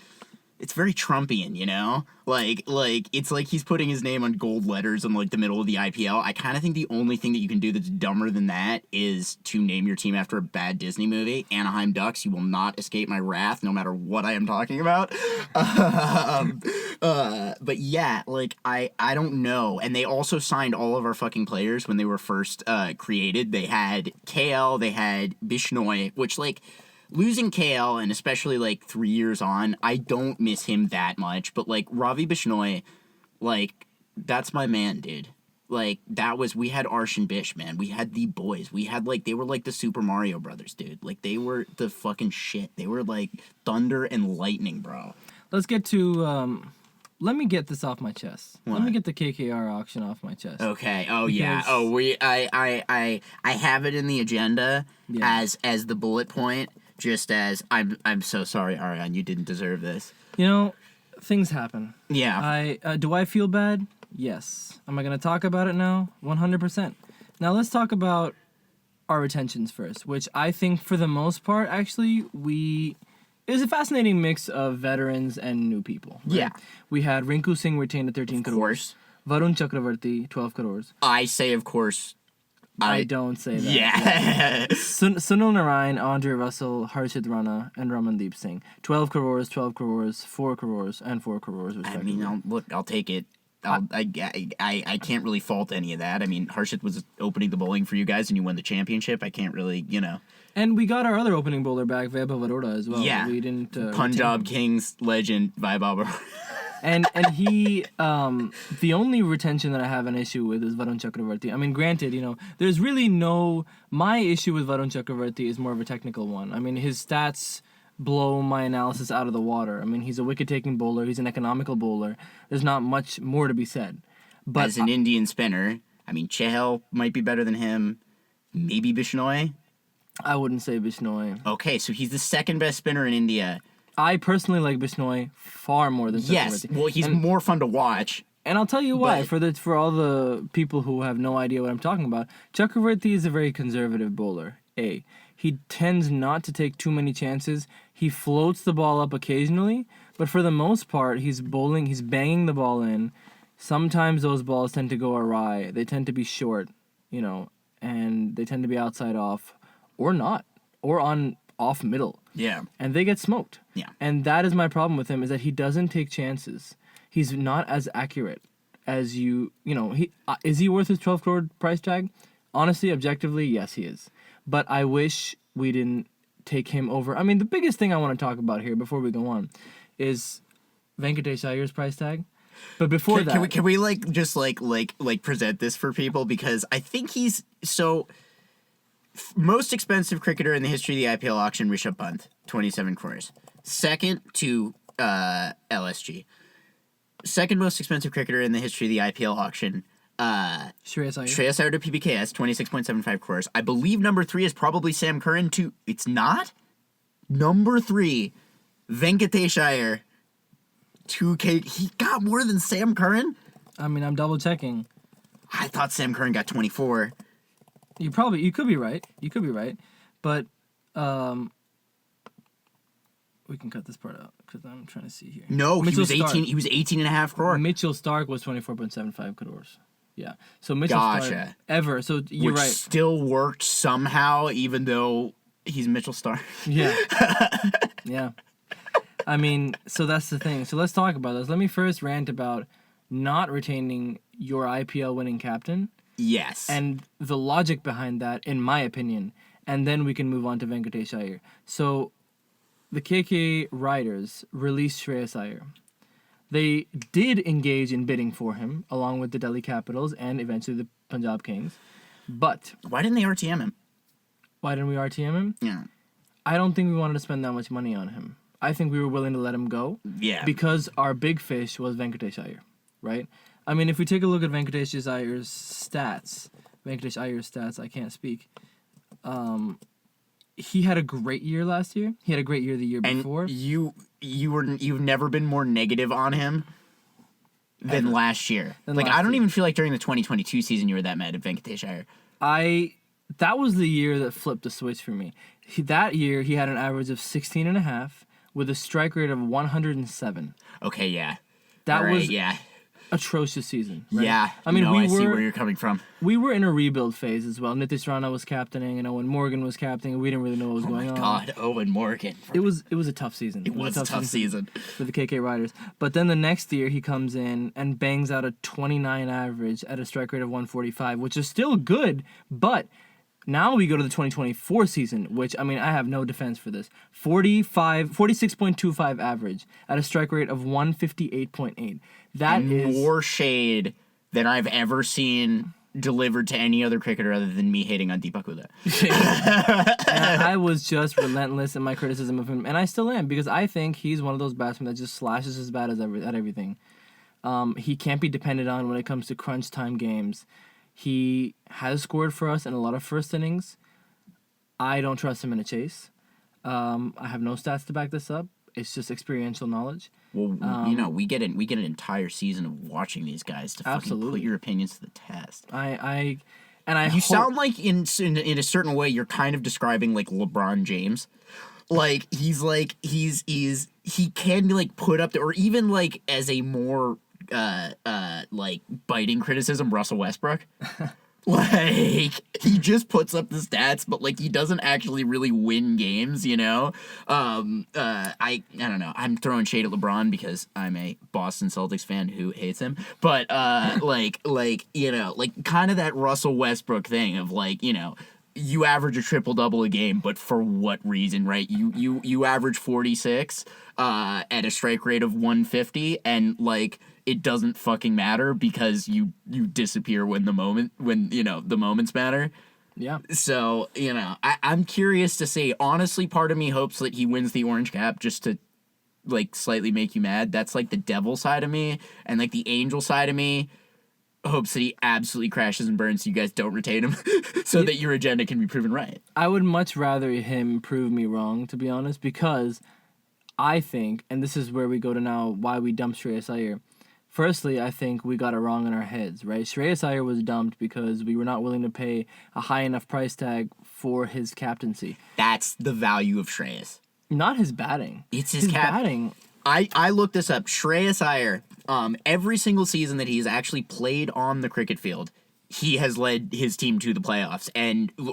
It's very Trumpian, Like, it's like he's putting his name on gold letters in, like, the middle of the IPL. I kind of think the only thing that you can do that's dumber than that is to name your team after a bad Disney movie. Anaheim Ducks, you will not escape my wrath, no matter what I am talking about. But yeah, like, I don't know. And they also signed all of our fucking players when they were first created. They had KL, they had Bishnoi, which, like... Losing KL, and especially, like, 3 years on, I don't miss him that much. But, like, Ravi Bishnoi, like, that's my man, dude. Like, we had Arsh and Bish, man. We had the boys. We had, like, they were, like, the Super Mario Brothers, dude. Like, they were the fucking shit. They were, like, thunder and lightning, bro. Let's get to, let me get this off my chest. What? Let me get the KKR auction off my chest. Okay. Oh, yeah. Oh, I have it in the agenda as the bullet point. Just as I'm so sorry, Aryaan, you didn't deserve this. Things happen. Yeah. Do I feel bad? Yes. Am I going to talk about it now? 100%. Now let's talk about our retentions first, which I think for the most part, actually, it was a fascinating mix of veterans and new people. Right? Yeah. We had Rinku Singh retained at 13 crores. Course. Varun Chakravarti, 12 crores. I say, of course. I don't say that. Yeah. Sunil Narayan, Andre Russell, Harshit Rana, and Ramandeep Singh. 12 crores, 12 crores, 4 crores, and 4 crores, respectively. I mean, I'll take it. I can't really fault any of that. I mean, Harshit was opening the bowling for you guys, and you won the championship. I can't really, And we got our other opening bowler back, Vaibhav Arora, as well. Yeah. We didn't... Punjab Kings legend, Vaibhav Arora. And he, the only retention that I have an issue with is Varun Chakravarti. I mean, granted, there's really my issue with Varun Chakravarti is more of a technical one. I mean, his stats blow my analysis out of the water. I mean, he's a wicket-taking bowler. He's an economical bowler. There's not much more to be said. But as an Indian spinner, I mean, Chahal might be better than him. Maybe Bishnoi. I wouldn't say Bishnoi. Okay, so he's the second best spinner in India. I personally like Bishnoi far more than Chakravarti. Yes, well, he's more fun to watch. And I'll tell you why. For all the people who have no idea what I'm talking about, Chakravarti is a very conservative bowler. He tends not to take too many chances. He floats the ball up occasionally, but for the most part, he's banging the ball in. Sometimes those balls tend to go awry. They tend to be short, and they tend to be outside off, or not, or on off middle. Yeah. And they get smoked. Yeah. And that is my problem with him, is that he doesn't take chances. He's not as accurate as is he worth his 12 crore price tag? Honestly, objectively, yes, he is. But I wish we didn't take him over. I mean, the biggest thing I want to talk about here before we go on is Venkatesh Iyer's price tag. But before that... Can we just present this for people? Because I think he's... So... Most expensive cricketer in the history of the IPL auction, Rishabh Pant, 27 crores. Second to LSG. Second most expensive cricketer in the history of the IPL auction, Shreyas Iyer to PBKS, 26.75 crores. I believe number 3 is probably Sam Curran too. It's not? Number 3, Venkatesh Iyer, 2K. He got more than Sam Curran? I mean, I'm double checking. I thought Sam Curran got 24. You could be right. But we can cut this part out because I'm trying to see here. No, he was 18 and a half crore. Mitchell Stark was 24.75 crores. Yeah. So Mitchell Stark ever. So you're Which right. still worked somehow, even though he's Mitchell Stark. Yeah. Yeah. I mean, so that's the thing. So let's talk about this. Let me first rant about not retaining your IPL winning captain. Yes. And the logic behind that, in my opinion. And then we can move on to Venkatesh Iyer. So the KK Riders released Shreyas Iyer. They did engage in bidding for him, along with the Delhi Capitals and eventually the Punjab Kings. But why didn't they RTM him? Why didn't we RTM him? Yeah. I don't think we wanted to spend that much money on him. I think we were willing to let him go. Yeah. Because our big fish was Venkatesh Iyer, right? I mean, if we take a look at Venkatesh Iyer's stats, I can't speak. He had a great year last year. He had a great year the year before. And you've never been more negative on him than last year. I don't even feel like during the 2022 season you were that mad at Venkatesh Iyer. That was the year that flipped the switch for me. That year he had an average of 16.5 with a strike rate of 107. Okay, yeah. That was atrocious season. Right? Yeah. I mean, I see where you're coming from. We were in a rebuild phase as well. Nitish Rana was captaining and Owen Morgan was captaining. We didn't really know what was going on. Oh my God, Owen Morgan. It was a tough season. It was a tough season for the KK Riders. But then the next year he comes in and bangs out a 29 average at a strike rate of 145, which is still good, but now we go to the 2024 season, which, I mean, I have no defense for this. 46.25 average at a strike rate of 158.8. That is more shade than I've ever seen delivered to any other cricketer other than me hating on Deepak Hooda. And I was just relentless in my criticism of him, and I still am, because I think he's one of those batsmen that just slashes as bad as at everything. He can't be depended on when it comes to crunch time games. He has scored for us in a lot of first innings. I don't trust him in a chase. I have no stats to back this up. It's just experiential knowledge. Well, we get an entire season of watching these guys to fucking put your opinions to the test. You sound like in a certain way you're kind of describing like LeBron James. Like he can like put up or even like as a more like biting criticism, Russell Westbrook. Like, he just puts up the stats, but, like, he doesn't actually really win games, you know? I don't know. I'm throwing shade at LeBron because I'm a Boston Celtics fan who hates him. But, like, you know, like, kind of that Russell Westbrook thing of, like, you know, you average a triple-double a game, but for what reason, right? You average 46 at a strike rate of 150, and, like, it doesn't fucking matter because you disappear when the moments matter. Yeah. So, you know, I'm curious to see. Honestly, part of me hopes that he wins the orange cap just to, like, slightly make you mad. That's, like, the devil side of me. And, like, the angel side of me hopes that he absolutely crashes and burns so you guys don't retain him so that your agenda can be proven right. I would much rather him prove me wrong, to be honest, because I think, and this is where we go to now why we dumped Shreyas Iyer. Firstly, I think we got it wrong in our heads, right? Shreyas Iyer was dumped because we were not willing to pay a high enough price tag for his captaincy. That's the value of Shreyas. Not his batting. It's his batting. I looked this up. Shreyas Iyer, every single season that he's actually played on the cricket field, he has led his team to the playoffs,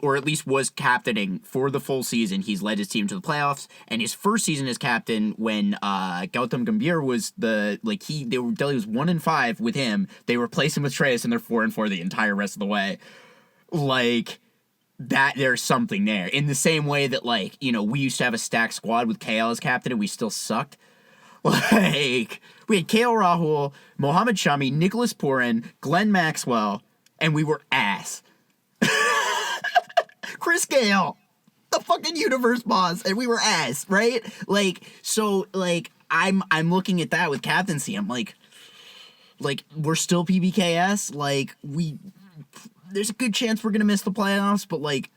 or at least was captaining for the full season. He's led his team to the playoffs, and his first season as captain, when Gautam Gambhir was Delhi was 1-5 with him. They replaced him with Shreyas, and they're 4-4 the entire rest of the way. Like that, there's something there. In the same way that, like, you know, we used to have a stacked squad with KL as captain, and we still sucked. Like, we had KL Rahul, Mohammad Shami, Nicholas Purin, Glenn Maxwell, and we were ass. Chris Gale, the fucking universe boss, and we were ass, right? Like, so, like, I'm looking at that with captaincy. I'm like, we're still PBKS. Like, there's a good chance we're gonna miss the playoffs, but like,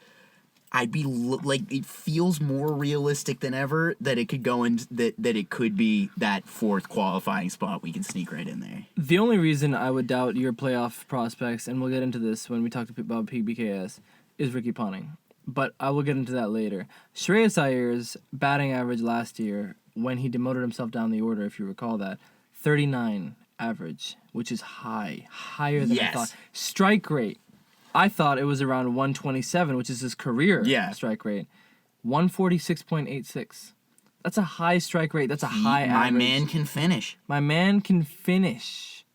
I'd be like, it feels more realistic than ever that it could go in that it could be that fourth qualifying spot. We can sneak right in there. The only reason I would doubt your playoff prospects, and we'll get into this when we talk about PBKS, is Ricky Ponting. But I will get into that later. Shreyas Iyer's batting average last year, when he demoted himself down the order, if you recall that, 39. average, which is higher than I Yes. thought. Strike rate, I thought it was around 127, which is his career strike rate. 146.86. That's a high strike rate. That's a high average. My man can finish. My man can finish.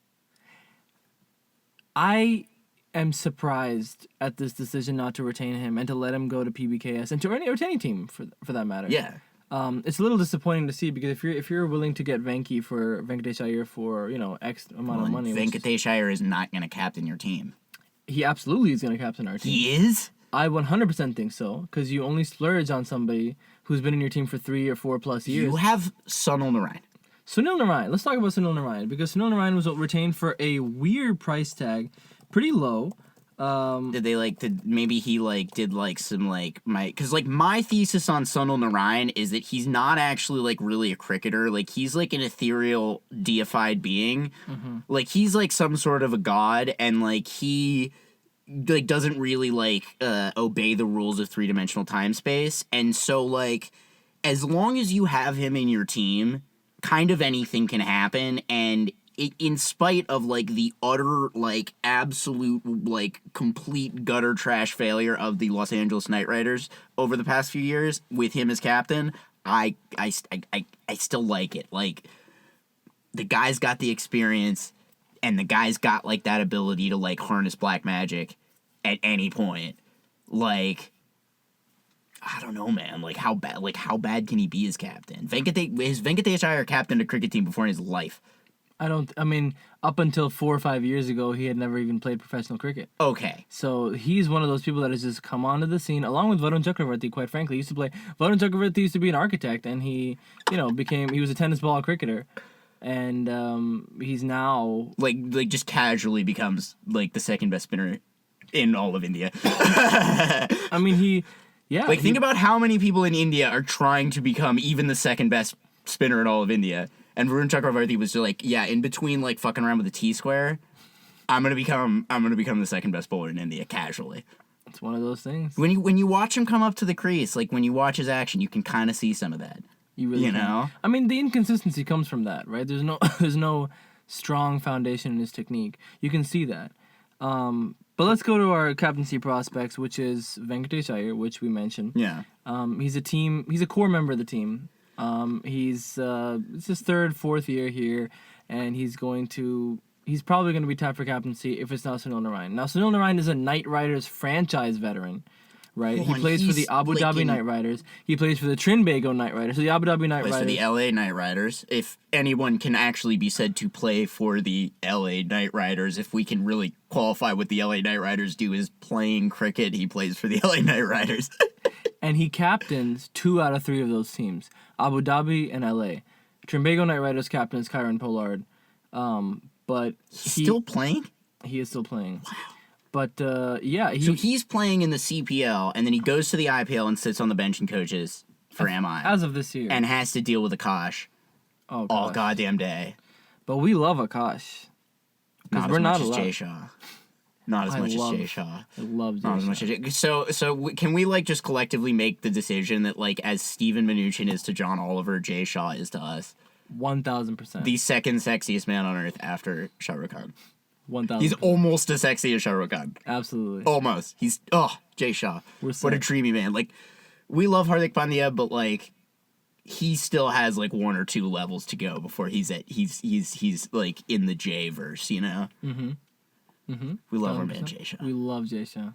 I am surprised at this decision not to retain him and to let him go to PBKS and to any team for that matter. Yeah. It's a little disappointing to see because if you're willing to get Venkatesh Iyer for X amount of money, Venkatesh Iyer is not going to captain your team. He absolutely is going to captain our team. He is? I 100% think so because you only splurge on somebody who's been in your team for 3 or 4 plus years. You have Sunil Narayan. Sunil Narayan. Let's talk about Sunil Narayan because Sunil Narayan was retained for a weird price tag, pretty low. Maybe he did some because my thesis on Sunil Narayan is that he's not actually really a cricketer. He's an ethereal deified being. Mm-hmm. He's some sort of a god, and he doesn't really obey the rules of 3-dimensional time space. And so as long as you have him in your team, kind of anything can happen. And in spite of the utter absolute complete gutter trash failure of the Los Angeles Knight Riders over the past few years with him as captain, I still like it. The guy's got the experience, and the guy's got that ability to harness black magic at any point. I don't know, man. How bad can he be as captain? Venkatesh Iyer captained a cricket team before in his life. Up until 4 or 5 years ago, he had never even played professional cricket. Okay. So he's one of those people that has just come onto the scene, along with Varun Chakravarti, quite frankly. Varun Chakravarti used to be an architect, and he was a tennis ball cricketer. And he's now... just casually becomes, the second best spinner in all of India. Think about how many people in India are trying to become even the second best spinner in all of India. And Varun Chakravarti was just in between fucking around with the T-square, I'm gonna become the second best bowler in India casually. It's one of those things. When you watch him come up to the crease, when you watch his action, you can kind of see some of that. You really know. The inconsistency comes from that, right? There's no strong foundation in his technique. You can see that. But let's go to our captaincy prospects, which is Venkatesh Iyer, which we mentioned. Yeah. He's a core member of the team. It's his 3rd, 4th year here, and he's probably going to be tapped for captaincy if it's not Sunil Narayan. Now, Sunil Narayan is a Knight Riders franchise veteran, right? He plays for the Abu Dhabi Knight Riders. He plays for the Trinbago Knight Riders. So the Abu Dhabi Knight Riders. For the LA Knight Riders. If anyone can actually be said to play for the LA Knight Riders, if we can really qualify what the LA Knight Riders do is playing cricket, he plays for the LA Knight Riders. And he captains 2 out of 3 of those teams, Abu Dhabi and LA. Trinbago Knight Riders captain is Kyron Pollard. But he's still playing? He is still playing. Wow. But, so he's playing in the CPL, and then he goes to the IPL and sits on the bench and coaches for MI. As of this year. And has to deal with Akash all goddamn day. But we love Akash. Not as much as Jay Shah. Not as much as Jay Shah. I love Jay Shah. Not as much as So can we just collectively make the decision that as Steven Mnuchin is to John Oliver, Jay Shah is to us? 1,000%. The second sexiest man on earth after Shah Rukh Khan. 1,000%. He's almost as sexy as Shah Rukh Khan. Absolutely. Almost. Jay Shah. What a dreamy man. We love Hardik Pandya, but he still has 1 or 2 levels to go before he's in the Jay verse, you know? Mm-hmm. Mm-hmm. We love our man Jay Shah. We love Jay Shah.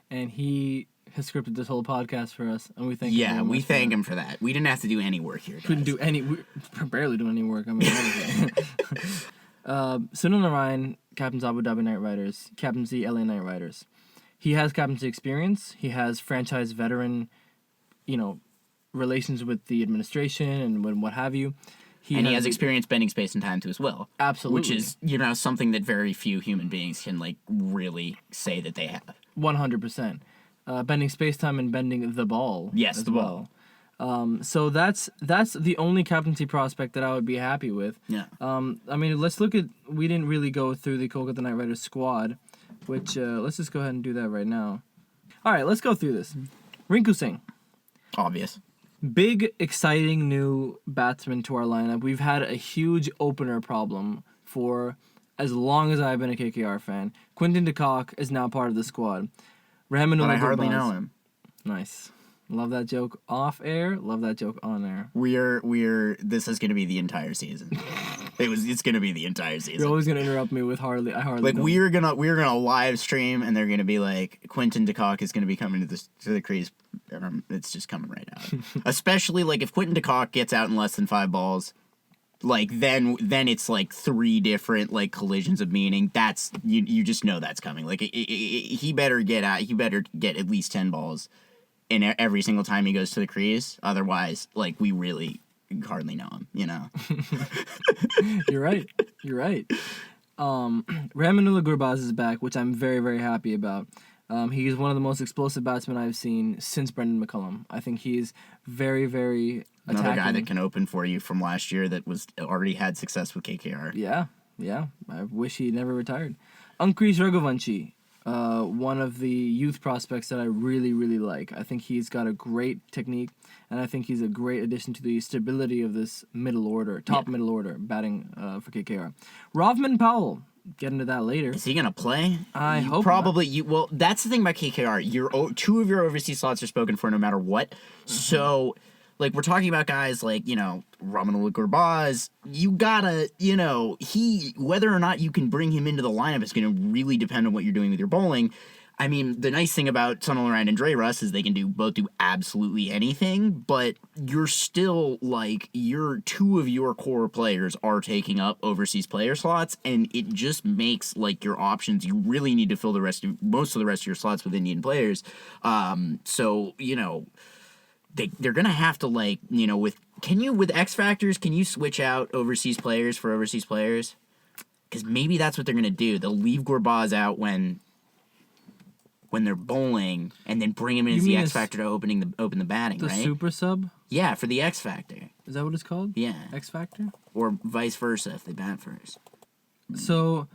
And he has scripted this whole podcast for us, and we thank him. Yeah, we thank him for that. We didn't have to do any work here, guys. We're barely doing any work. Sunil Narayan captains Abu Dhabi Knight Riders, captains the LA Knight Riders. He has captaincy experience. He has franchise veteran, relations with the administration and what have you. He has experience bending space and time too as well. Absolutely. Which is, something that very few human beings can, really say that they have. 100%. Bending space-time and bending the ball. Yes, as the well. So that's the only captaincy prospect that I would be happy with. Yeah. Let's look at... We didn't really go through the Kolkata Knight Riders squad, which let's just go ahead and do that right now. All right, let's go through this. Rinku Singh. Obvious. Big, exciting new batsman to our lineup. We've had a huge opener problem for as long as I've been a KKR fan. Quinton de Kock is now part of the squad. But I hardly know him. Nice. Love that joke off air. Love that joke on air. This is going to be the entire season. It's going to be the entire season. You're always going to interrupt me with hardly. I hardly. Like know. we're gonna live stream, and they're gonna be like, Quinton de Kock is gonna be coming to the crease. It's just coming right out. Especially like if Quinton de Kock gets out in less than 5 balls, like then it's like 3 different like collisions of meaning. That's you just know that's coming. Like he better get out. He better get at least 10 balls in every single time he goes to the crease. Otherwise, like we really hardly know him. You know. You're right. Rahmanullah Gurbaz is back, which I'm very, very happy about. He is one of the most explosive batsmen I've seen since Brendan McCullum. I think he's very, very another attacking. guy that can open for you from last year that was already had success with KKR. Yeah. I wish he never retired. Ankush Raghuvanshi, one of the youth prospects that I really, really like. I think he's got a great technique, and I think he's a great addition to the stability of this middle order, middle order batting for KKR. Rovman Powell. Get into that later. Is he gonna play? I hope probably. not. Well, that's the thing about KKR. 2 of your overseas slots are spoken for no matter what. Mm-hmm. So, like we're talking about guys like Rahmanullah Gurbaz. You gotta whether or not you can bring him into the lineup is gonna really depend on what you're doing with your bowling. I mean, the nice thing about Sunil Ryan and Dre Russ is they can both do absolutely anything, but you're still, like, 2 of your core players are taking up overseas player slots, and it just makes, like, your options, you really need to fill most of the rest of your slots with Indian players. So, they're going to have to, like, with X Factors, can you switch out overseas players for overseas players? Because maybe that's what they're going to do. They'll leave Gurbaz out when they're bowling, and then bring him in as the X Factor to open the batting, right? The super sub? Yeah, for the X Factor. Is that what it's called? Yeah. X Factor? Or vice versa if they bat first. So,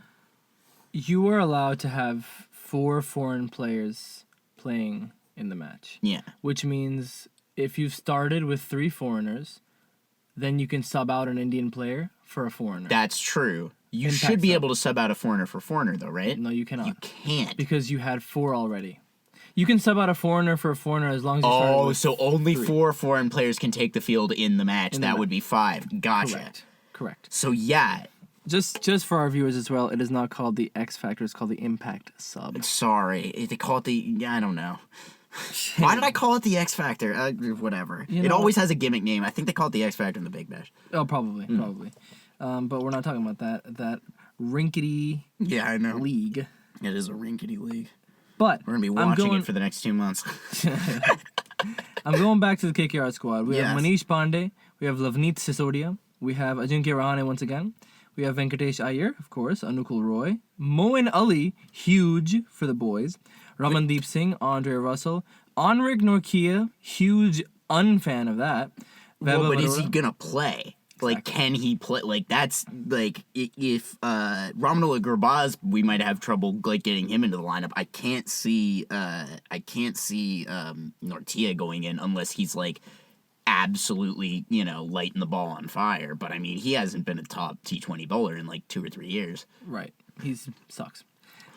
you are allowed to have 4 foreign players playing in the match. Yeah. Which means if you've started with 3 foreigners, then you can sub out an Indian player for a foreigner. That's true. You should be able to sub out a foreigner for foreigner, though, right? No, you cannot. You can't. Because you had 4 already. You can sub out a foreigner for a foreigner as long as you start with so only 3. 4 foreign players can take the field in the match. That would be 5. Gotcha. Correct. So, yeah. Just for our viewers as well, it is not called the X Factor. It's called the Impact Sub. Sorry. They call it I don't know. Why did I call it the X Factor? Whatever. It always has a gimmick name. I think they call it the X Factor in the Big Bash. Oh, probably. But we're not talking about that rinkety league. It is a rinkety league. But we're going to be watching it for the next 2 months. I'm going back to the KKR squad. We have Yes. Manish Pandey. We have Lavneet Sisodia. We have Ajinkya Rahane once again. We have Venkatesh Iyer, of course, Anukul Roy. Moeen Ali, huge for the boys. Ramandeep Singh, Andre Russell. Anrik Norkia, huge unfan of that. But is he going to play? Like, can he play? Like, that's, like, if Rahmanullah Gurbaz, we might have trouble, like, getting him into the lineup. I can't see Nortia going in unless he's, like, absolutely, lighting the ball on fire. But, I mean, he hasn't been a top T20 bowler in, like, 2 or 3 years. Right. He sucks.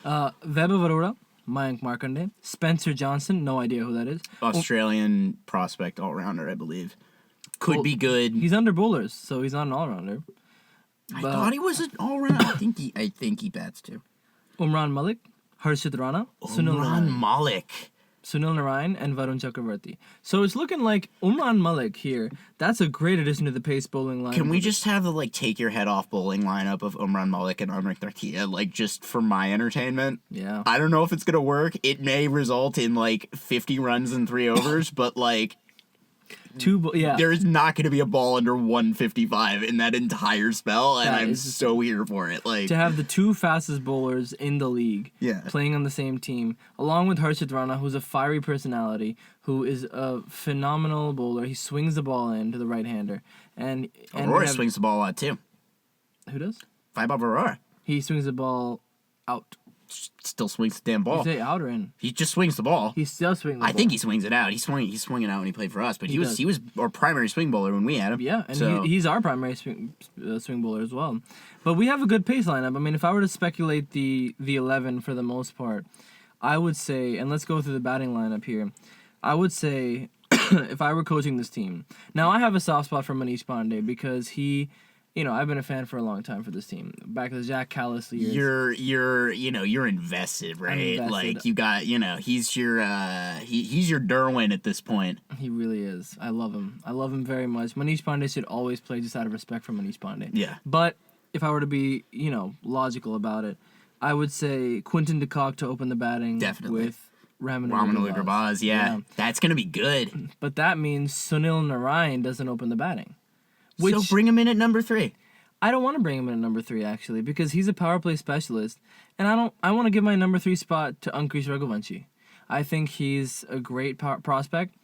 Vaibhav Arora, Mayank Markanday. Spencer Johnson, no idea who that is. Australian prospect all-rounder, I believe. Could be good. He's under bowlers, so he's not an all-rounder. I thought he was an all-rounder. I think he bats too. Umran Malik, Harshit Rana, Sunil Narayan, and Varun Chakravarti. So it's looking like Umran Malik here. That's a great addition to the pace bowling line. Can we just have the take your head off bowling lineup of Umran Malik and Amrik Nortia, just for my entertainment? Yeah. I don't know if it's gonna work. It may result in 50 runs in 3 overs, but there is not going to be a ball under 155 in that entire spell, and I'm so here for it. To have the 2 fastest bowlers in the league playing on the same team, along with Harshit Rana, who's a fiery personality, who is a phenomenal bowler. He swings the ball in to the right-hander. And Aurora swings the ball out, too. Who does? Vaibhav Arora. He swings the ball out. still swings the damn ball. You say out or in? He just swings the ball. He still swings the ball. I think he swings it out. He swung it out when he played for us, but he was our primary swing bowler when we had him. Yeah, and he's our primary swing bowler as well. But we have a good pace lineup. I mean, if I were to speculate the 11 for the most part, I would say, and let's go through the batting lineup here. I would say, if I were coaching this team, now I have a soft spot for Manish Pandey because he, I've been a fan for a long time for this team. Back to the Jack Callis years. You're invested, right? Like you got, he's your Derwin at this point. He really is. I love him. I love him very much. Manish Pandey should always play just out of respect for Manish Pandey. Yeah. But if I were to be, logical about it, I would say Quinton de Kock to open the batting. Definitely. With Ramon Gurbaz. Yeah. That's going to be good. But that means Sunil Narayan doesn't open the batting. So bring him in at number 3. I don't want to bring him in at number 3, actually, because he's a power play specialist. And I want to give my number 3 spot to Ankush Raghuvanshi. I think he's a great prospect,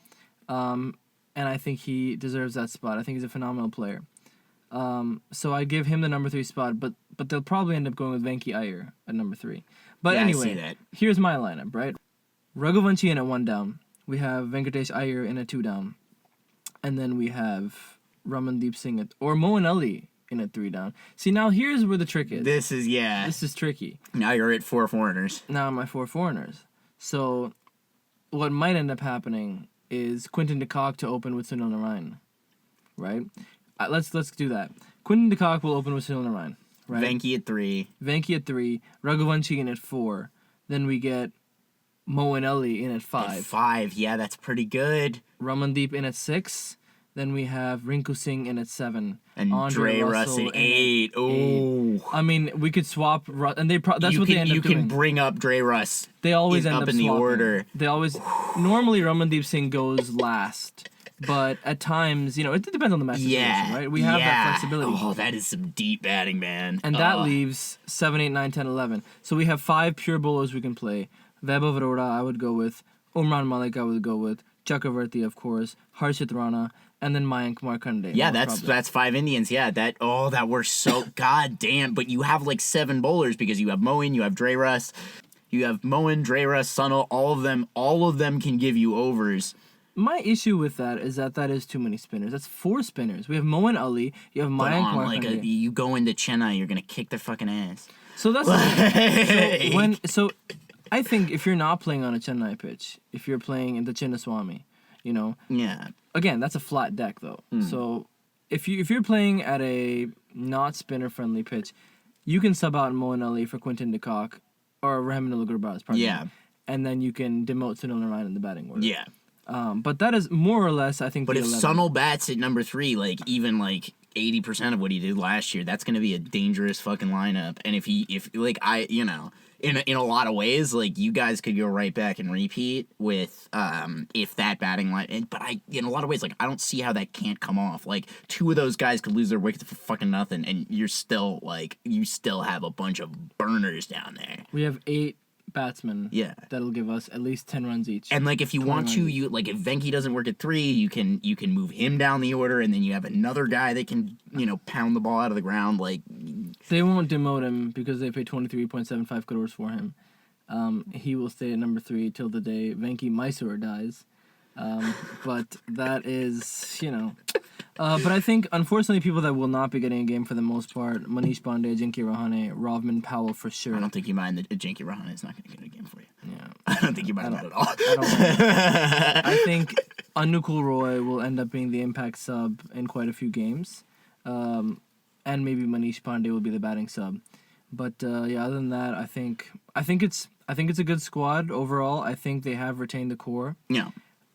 and I think he deserves that spot. I think he's a phenomenal player. So I give him the number 3 spot, but they'll probably end up going with Venki Iyer at number 3. But anyway, here's my lineup, right? Raghuvanshi in at 1 down. We have Venkatesh Iyer in at 2 down. And then we have Ramandeep Singh or Moeen Ali in at 3 down. See, now here's where the trick is. This is tricky. Now you're at 4 foreigners. Now I'm at 4 foreigners. So what might end up happening is Quinton de Kock to open with Sunil Narayan, right? Let's do that. Quinton de Kock will open with Sunil Narayan, right? Venki at 3. Raghuvanshi in at 4. Then we get Moeen Ali in at 5. At 5, yeah, that's pretty good. Ramandeep in at 6. Then we have Rinku Singh in at 7. And Andre Russell in 8. Oh, I mean, we could swap, and that's what they end up doing. You can bring up Dre Russ. They always end up in swapping. the order. They always normally Ramandeep Singh goes last, but at times, it depends on the match situation, right? We have that flexibility. Oh, that is some deep batting, man. And that leaves 7, 8, 9, 10, 11. So we have 5 pure bowlers we can play. Vaibhav Arora, I would go with. Umran Malik, I would go with. Chakravarti, of course. Harshit Rana. And then Mayank Markanday. Yeah, that's 5 Indians. Yeah, that works so goddamn. But you have like 7 bowlers because you have Moeen, you have Dre Russ, Dre Russ, Sunil. All of them can give you overs. My issue with that is that is too many spinners. That's 4 spinners. We have Moeen Ali. You have Mayank Markanday. You go into Chennai, you're gonna kick their fucking ass. So that's so I think if you're not playing on a Chennai pitch, if you're playing in the Chinnaswamy, Yeah. Again, that's a flat deck though. So if you're playing at a not spinner friendly pitch, you can sub out Moeen Ali for Quinton de Kock or Rahmanullah Gurbaz, Yeah. And then you can demote Sunil Narayan in the batting order. Yeah. But that is more or less, I think. But the if 11. Sunil bats at number 3, even 80% of what he did last year, that's gonna be a dangerous fucking lineup. And in a lot of ways, you guys could go right back and repeat with if that batting line. But in a lot of ways, I don't see how that can't come off. 2 of those guys could lose their wickets for fucking nothing, and you still have a bunch of burners down there. We have 8 batsmen. Yeah, that'll give us at least 10 runs each. And if you want to, if Venki doesn't work at 3, you can move him down the order, and then you have another guy that can pound the ball out of the ground. They won't demote him because they pay 23.75 crores for him. He will stay at number 3 till the day Venki Mysore dies. But that is, but I think, unfortunately, people that will not be getting a game for the most part, Manish Pandey, Jinky Rahane, Rovman Powell for sure. I don't think you mind that Jinky Rahane is not going to get a game for you. Yeah. I don't think you mind that at all. I think Anukul Roy will end up being the impact sub in quite a few games. And maybe Manish Pandey will be the batting sub. But other than that, I think it's a good squad overall. I think they have retained the core. Yeah.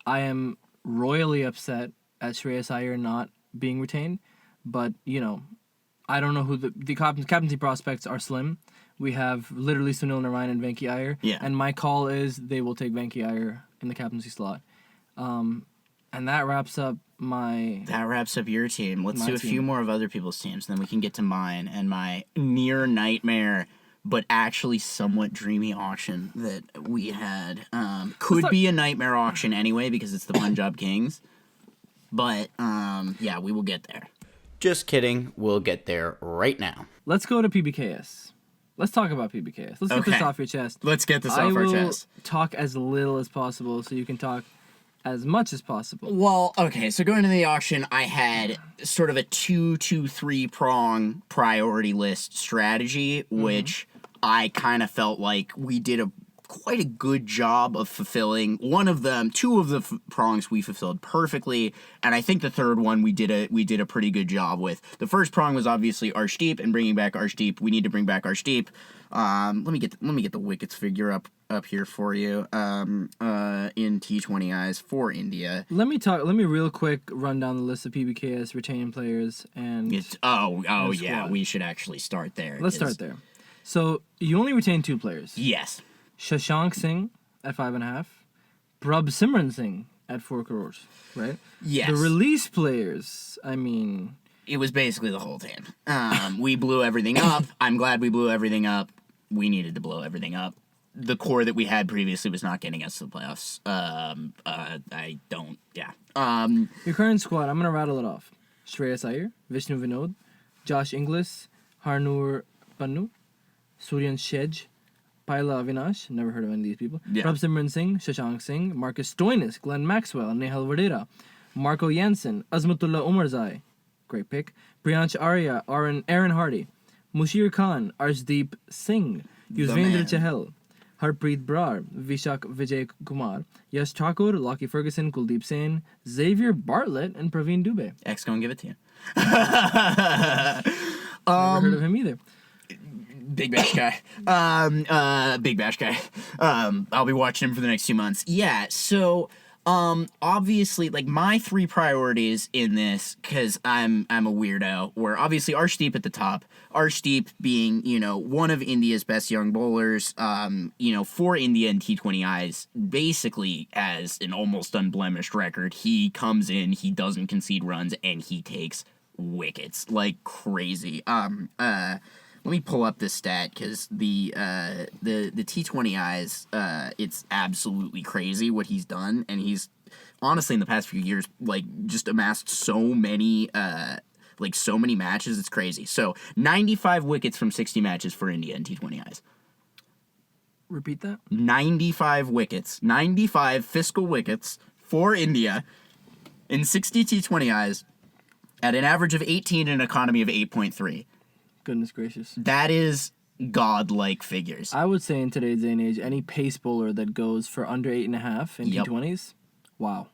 I am royally upset at Shreyas Iyer not being retained, but I don't know who the captaincy prospects are slim. We have literally Sunil Narayan and Venki Iyer, and my call is they will take Venki Iyer in the captaincy slot. And that wraps up your team. Let's do a few more of other people's teams, then we can get to mine and my near nightmare, but actually somewhat dreamy auction that we had. Could be a nightmare auction anyway because it's the Punjab Kings. But, we will get there. Just kidding. We'll get there right now. Let's go to PBKS. let's talk about PBKS. Let's get this off your chest. Let's get this off our chest. I will talk as little as possible so you can talk as much as possible. Well, okay, so going to the auction, I had sort of a 3-prong priority list strategy, which I kind of felt like we did quite a good job of fulfilling. One of them, two of the prongs we fulfilled perfectly, and I think the third one we did a pretty good job with. The first prong was obviously Arshdeep and bringing back Arshdeep. We need to bring back Arshdeep. Let me get the wickets figure up here for you. In T20Is for India. Let me real quick run down the list of PBKS retaining players and yeah, we should actually start there. Let's start there. So you only retain 2 players. Yes. Shashank Singh at 5.5, Prabh Simran Singh at 4 crores, right? Yes. The release players, I mean, it was basically the whole team. We blew everything up. I'm glad we blew everything up. We needed to blow everything up. The core that we had previously was not getting us to the playoffs. Your current squad, I'm going to rattle it off. Shreyas Iyer, Vishnu Vinod, Josh Inglis, Harnoor Pannu, Suryan Shedge, Paila Avinash, never heard of any of these people. Yeah. Prabh Simran Singh, Shashank Singh, Marcus Stoinis, Glenn Maxwell, Nehal Vadera, Marco Jansen, Azmatullah Umarzai, great pick, Priyansh Arya, Aaron Hardy, Mushir Khan, Arshdeep Singh, Yuzvendra Chahal, Harpreet Brar, Vishak Vijay Kumar, Yash Thakur, Lockie Ferguson, Kuldeep Sen, Xavier Bartlett, and Praveen Dubey. X gonna give it to you. Never heard of him either. Big Bash guy. Big Bash guy. I'll be watching him for the next 2 months. Yeah, so obviously, like, my 3 priorities in this, because I'm a weirdo, were obviously Arshdeep at the top. Arshdeep being, one of India's best young bowlers, for India and T20Is, basically has an almost unblemished record. He comes in, he doesn't concede runs, and he takes wickets like crazy. Let me pull up this stat, because the T20Is, it's absolutely crazy what he's done, and he's honestly in the past few years just amassed so many matches. It's crazy. So 95 wickets from 60 matches for India in T20Is. Repeat that. 95 wickets, 95 fiscal wickets for India in 60 T20Is at an average of 18 and an economy of 8.3. Goodness gracious. That is godlike figures. I would say in today's day and age, any pace bowler that goes for under 8.5 in T20s, wow.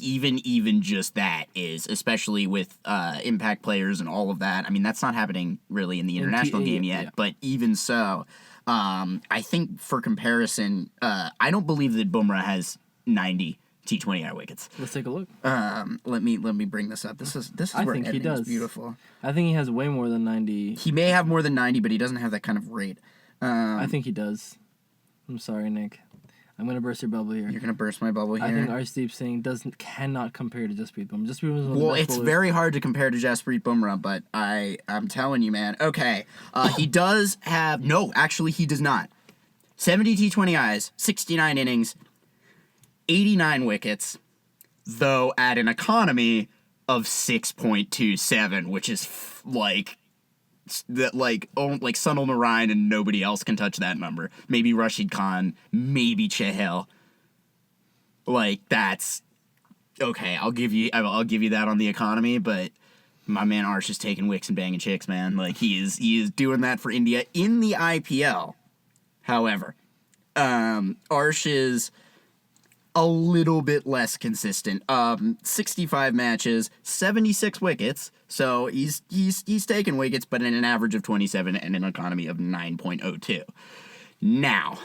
Even just that is, especially with impact players and all of that. I mean, that's not happening really in the international game yet, but even so, I think for comparison, I don't believe that Bumrah has 90 T20I wickets. Let's take a look. Let me bring this up. This is I where think he does. Beautiful. I think he has way more than 90. He may have more than 90, but he doesn't have that kind of rate. I think he does. I'm sorry, Nick. I'm gonna burst your bubble here. You're gonna burst my bubble here. I think Arshdeep Singh cannot compare to Jasprit Bumrah. Jasprit Bumrah is one of the best it's bowlers. very hard to compare to Jasprit Bumrah, but I'm telling you, man. Okay, he does have actually he does not. 70 T20Is, 69 innings, 89 wickets, though at an economy of 6.27, which is like Sunil Narayan and nobody else can touch that number. Maybe Rashid Khan, maybe Chahal. That's okay. I'll give you that on the economy, but my man Arsh is taking wicks and banging chicks, man. He is doing that for India in the IPL. However, Arsh is a little bit less consistent. 65 matches, 76 wickets. So he's taking wickets, but in an average of 27 and an economy of 9.02. Now,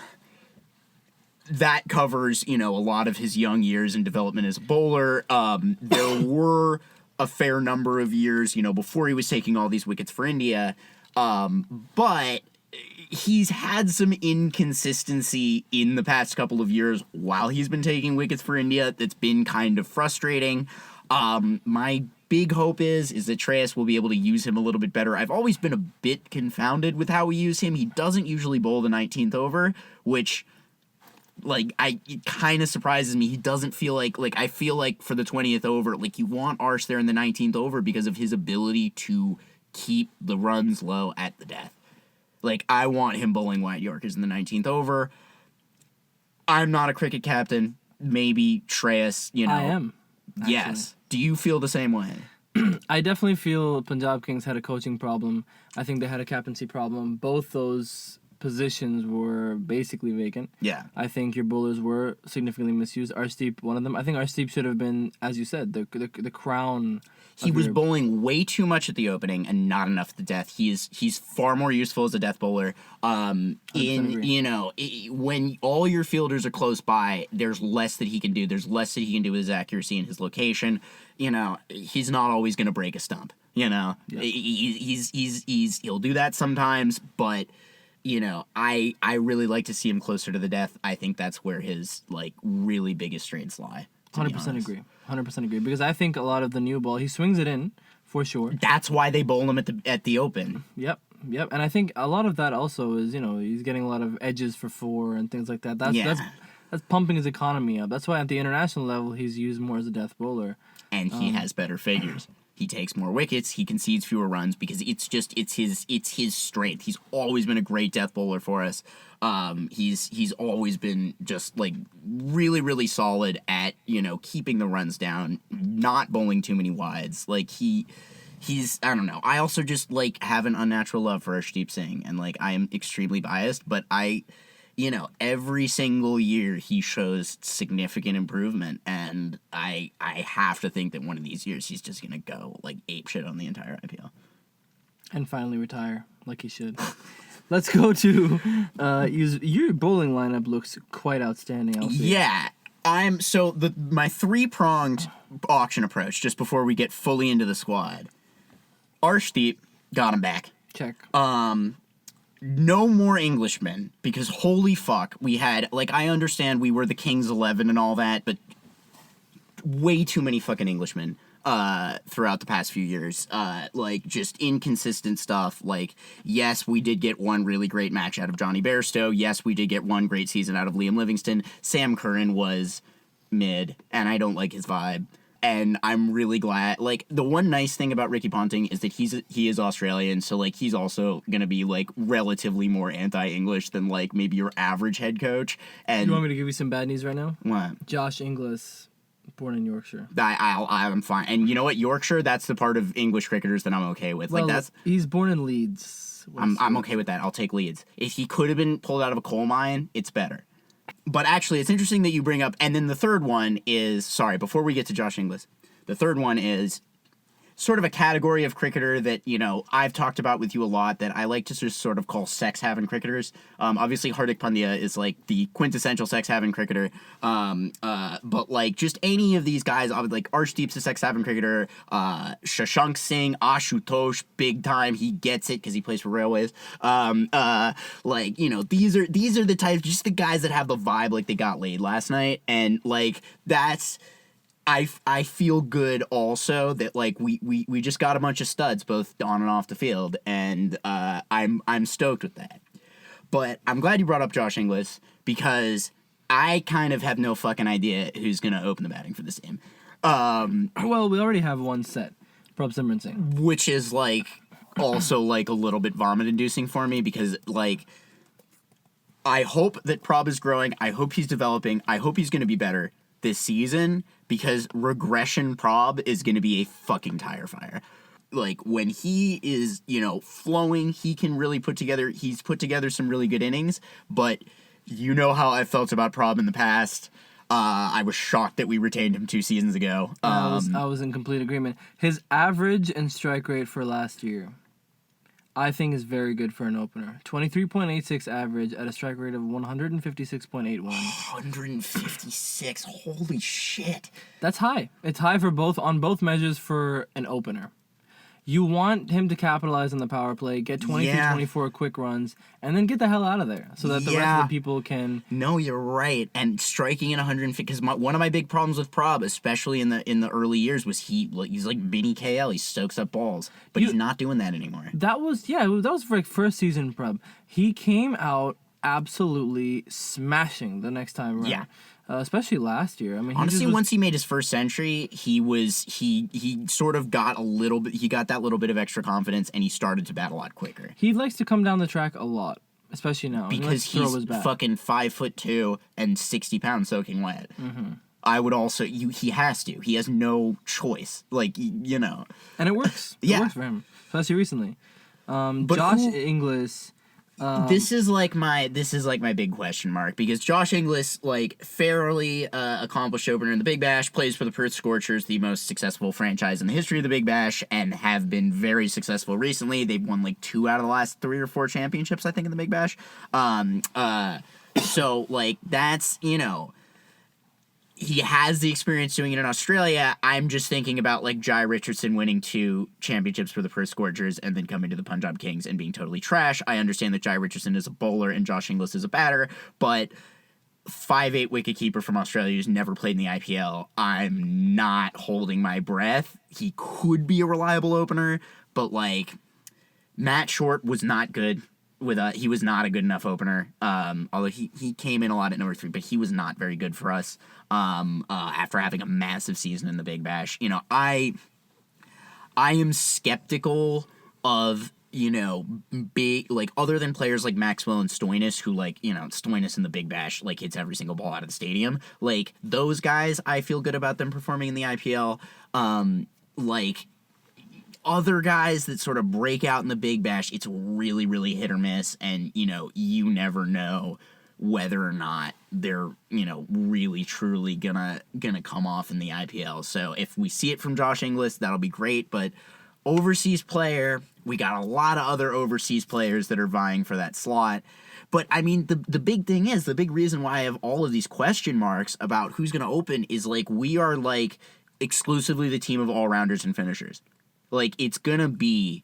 that covers, a lot of his young years and development as a bowler. There were a fair number of years, before he was taking all these wickets for India. But he's had some inconsistency in the past couple of years while he's been taking wickets for India that's been kind of frustrating. My big hope is that Shreyas will be able to use him a little bit better. I've always been a bit confounded with how we use him. He doesn't usually bowl the 19th over, which it kind of surprises me. He doesn't feel I feel like for the 20th over, you want Arsh there in the 19th over because of his ability to keep the runs low at the death. Like, I want him bowling Wyatt Yorkers in the 19th over. I'm not a cricket captain. Maybe Shreyas, I am. Actually. Yes. Do you feel the same way? I definitely feel Punjab Kings had a coaching problem. I think they had a captaincy problem. Both those positions were basically vacant. Yeah. I think your bowlers were significantly misused. Arshdeep, one of them. I think Arshdeep should have been, as you said, the crown. He was bowling way too much at the opening and not enough at the death. He's far more useful as a death bowler. When all your fielders are close by, there's less that he can do. There's less that he can do with his accuracy and his location. He's not always going to break a stump. He'll do that sometimes, but I really like to see him closer to the death. I think that's where his really biggest strengths lie. 100% agree. 100% agree, because I think a lot of the new ball, he swings it in for sure. That's why they bowl him at the open. Yep, and I think a lot of that also is he's getting a lot of edges for 4 and things like that. That's pumping his economy up. That's why at the international level he's used more as a death bowler. And he has better figures. He takes more wickets. He concedes fewer runs because it's his strength. He's always been a great death bowler for us. He's always been just really, really solid at keeping the runs down, not bowling too many wides. He's I don't know. I also just have an unnatural love for Arshdeep Singh, and I am extremely biased, but every single year he shows significant improvement, and I have to think that one of these years he's just gonna go apeshit on the entire IPL. And finally retire, like he should. Let's go to your bowling lineup looks quite outstanding. Yeah, my 3-pronged auction approach. Just before we get fully into the squad, Arshdeep got him back. Check. No more Englishmen, because holy fuck, we had I understand we were the Kings 11 and all that, but way too many fucking Englishmen. Throughout the past few years, just inconsistent stuff. Yes, we did get one really great match out of Johnny Bairstow. Yes, we did get one great season out of Liam Livingston. Sam Curran was mid, and I don't like his vibe. And I'm really glad. The one nice thing about Ricky Ponting is that he is Australian, so he's also gonna be relatively more anti-English than maybe your average head coach. And you want me to give you some bad news right now? What? Josh Inglis. Born in Yorkshire. I'm fine. And you know what? Yorkshire, that's the part of English cricketers that I'm okay with. Well, he's born in Leeds. I'm okay with that. I'll take Leeds. If he could have been pulled out of a coal mine, it's better. But actually, it's interesting that you bring up... And then the third one is... Sorry, before we get to Josh Inglis. The third one is sort of a category of cricketer that, I've talked about with you a lot that I like to just sort of call sex-having cricketers. Obviously, Hardik Pandya is, the quintessential sex-having cricketer. But, just any of these guys, Arshdeep's a sex-having cricketer. Shashank Singh, Ashutosh, big time. He gets it because he plays for Railways. These are the types, just the guys that have the vibe they got laid last night. And, that's... I feel good also that we just got a bunch of studs both on and off the field, and I'm stoked with that. But I'm glad you brought up Josh Inglis, because I kind of have no fucking idea who's gonna open the batting for this team. Well, we already have one set, Prabh Simran Singh, which is also a little bit vomit inducing for me, because I hope that Prabh is growing. I hope he's developing. I hope he's gonna be better this season, because regression Prabh is going to be a fucking tire fire. When he is, flowing, he can really he's put together some really good innings, but how I felt about Prabh in the past. I was shocked that we retained him 2 seasons ago. I was in complete agreement. His average and strike rate for last year, I think, is very good for an opener. 23.86 average at a strike rate of 156.81. 156. Holy shit. That's high. It's high on both measures for an opener. You want him to capitalize on the power play, get 24 quick runs, and then get the hell out of there so that the rest of the people can... No, you're right. And striking in 150... Because one of my big problems with Prabh, especially in the early years, was he's like Vinny KL. He stokes up balls. But he's not doing that anymore. That was for first season Prabh. He came out absolutely smashing the next time around. Yeah. especially last year. I mean, honestly, once he made his first century, he sort of got a little bit. He got that little bit of extra confidence, and he started to bat a lot quicker. He likes to come down the track a lot, especially now because he's fucking 5'2" and 60 pounds soaking wet. Mm-hmm. I would also he has to. He has no choice. Like and it works. Yeah, it works for him, especially recently. But Josh Inglis. This is like my big question mark, because Josh Inglis, like, fairly accomplished opener in the Big Bash, plays for the Perth Scorchers, the most successful franchise in the history of the Big Bash, and have been very successful recently. They've won like 2 out of the last 3 or 4 championships, I think, in the Big Bash. So like that's, he has the experience doing it in Australia. I'm just thinking about, like, Jai Richardson winning 2 championships for the Perth Scorchers and then coming to the Punjab Kings and being totally trash. I understand that Jai Richardson is a bowler and Josh Inglis is a batter, but 5'8" wicketkeeper from Australia who's never played in the IPL, I'm not holding my breath. He could be a reliable opener, but, like, Matt Short was not good. He was not a good enough opener. Although he came in a lot at number 3, but he was not very good for us. After having a massive season in the Big Bash, I am skeptical of big, like, other than players like Maxwell and Stoinis, who, like, Stoinis in the Big Bash, like, hits every single ball out of the stadium. Like, those guys, I feel good about them performing in the IPL. Like, other guys that sort of break out in the Big Bash, it's really, really hit or miss, and, you never know whether or not they're, really, truly gonna come off in the IPL. So if we see it from Josh Inglis, that'll be great, but overseas player, we got a lot of other overseas players that are vying for that slot. But, I mean, the big thing is, the big reason why I have all of these question marks about who's gonna open is, like, we are, like, exclusively the team of all-rounders and finishers. Like, it's gonna be,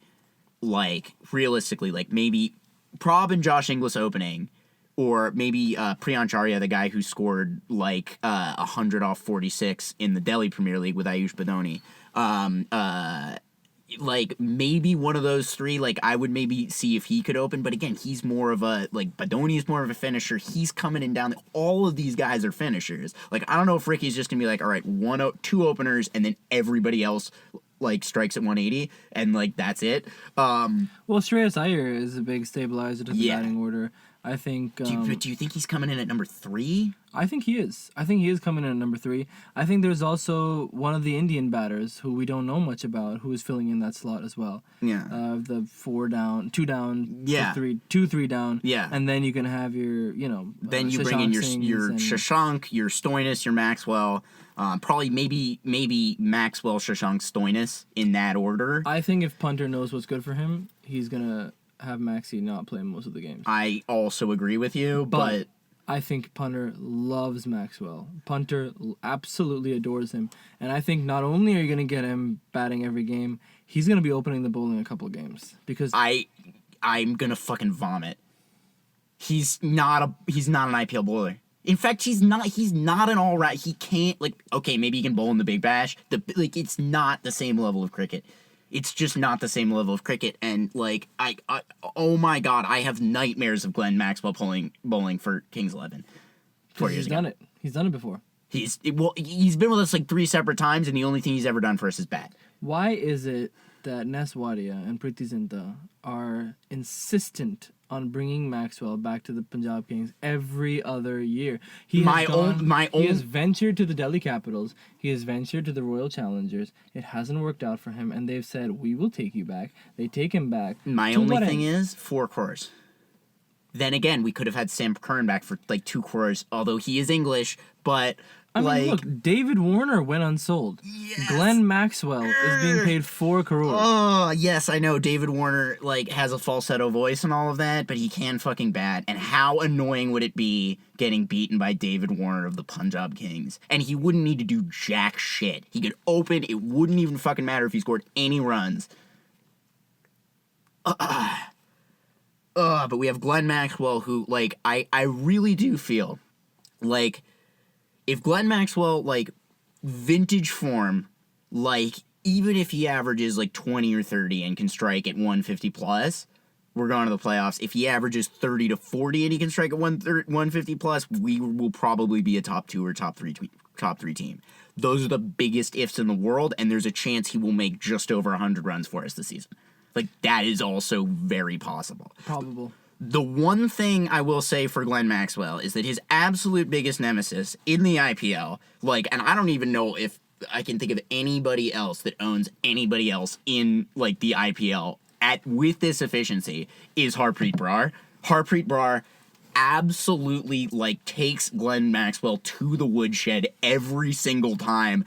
like, realistically, like, maybe Prob and Josh Inglis opening, or maybe Priyansh Arya, the guy who scored, like, 100 off 46 in the Delhi Premier League with Ayush Badoni. Like, maybe one of those 3, like, I would maybe see if he could open, but again, he's more of a, like, Badoni is more of a finisher. He's coming in down. All of these guys are finishers. Like, I don't know if Ricky's just gonna be like, all right, 2 openers, and then everybody else, like, strikes at 180, and, like, that's it. Well, Shreyas Iyer is a big stabilizer to the batting order. I think. Do you think he's coming in at number 3? I think he is. I think he is coming in at number 3. I think there's also one of the Indian batters who we don't know much about who is filling in that slot as well. Yeah. The 4 down, 2 down, yeah. 3 down. Yeah. And then you can have your, then you bring in your Shashank, your Stoinis, your Maxwell. Probably maybe Maxwell, Shashank, Stoinis in that order. I think if Punter knows what's good for him, he's gonna have Maxey not play most of the games. I also agree with you, but I think Punter loves Maxwell. Punter absolutely adores him, and I think not only are you gonna get him batting every game, he's gonna be opening the bowling a couple of games because I'm gonna fucking vomit. He's not an IPL bowler. In fact, he's not an all-right. He can't, like, okay, maybe he can bowl in the Big Bash. It's not the same level of cricket. It's just not the same level of cricket. And, like, I oh my God, I have nightmares of Glenn Maxwell bowling for Kings 11. 4 years ago. Done it. He's done it before. He's been with us like 3 separate times, and the only thing he's ever done for us is bat. Why is it that Nes Wadia and Preeti Zinta are insistent on bringing Maxwell back to the Punjab Kings every other year? He has ventured to the Delhi Capitals. He has ventured to the Royal Challengers. It hasn't worked out for him, and they've said, we will take you back. They take him back. My only thing is 4 crores. Then again, we could have had Sam Curran back for like 2 crores, although he is English, but I mean, look, David Warner went unsold. Yes. Glenn Maxwell is being paid 4 crores. Oh, yes, I know. David Warner, like, has a falsetto voice and all of that, but he can fucking bat. And how annoying would it be getting beaten by David Warner of the Punjab Kings? And he wouldn't need to do jack shit. He could open. It wouldn't even fucking matter if he scored any runs. But we have Glenn Maxwell, who, like, I really do feel like if Glenn Maxwell, like, vintage form, like, even if he averages, like, 20 or 30 and can strike at 150 plus, we're going to the playoffs. If he averages 30 to 40 and he can strike at 150 plus, we will probably be a top 2 or top 3 team. Those are the biggest ifs in the world, and there's a chance he will make just over 100 runs for us this season. Like, that is also very possible. Probable. The one thing I will say for Glenn Maxwell is that his absolute biggest nemesis in the IPL, and I don't even know if I can think of anybody else that owns anybody else in, the IPL with this efficiency, is Harpreet Brar. Harpreet Brar absolutely, takes Glenn Maxwell to the woodshed every single time.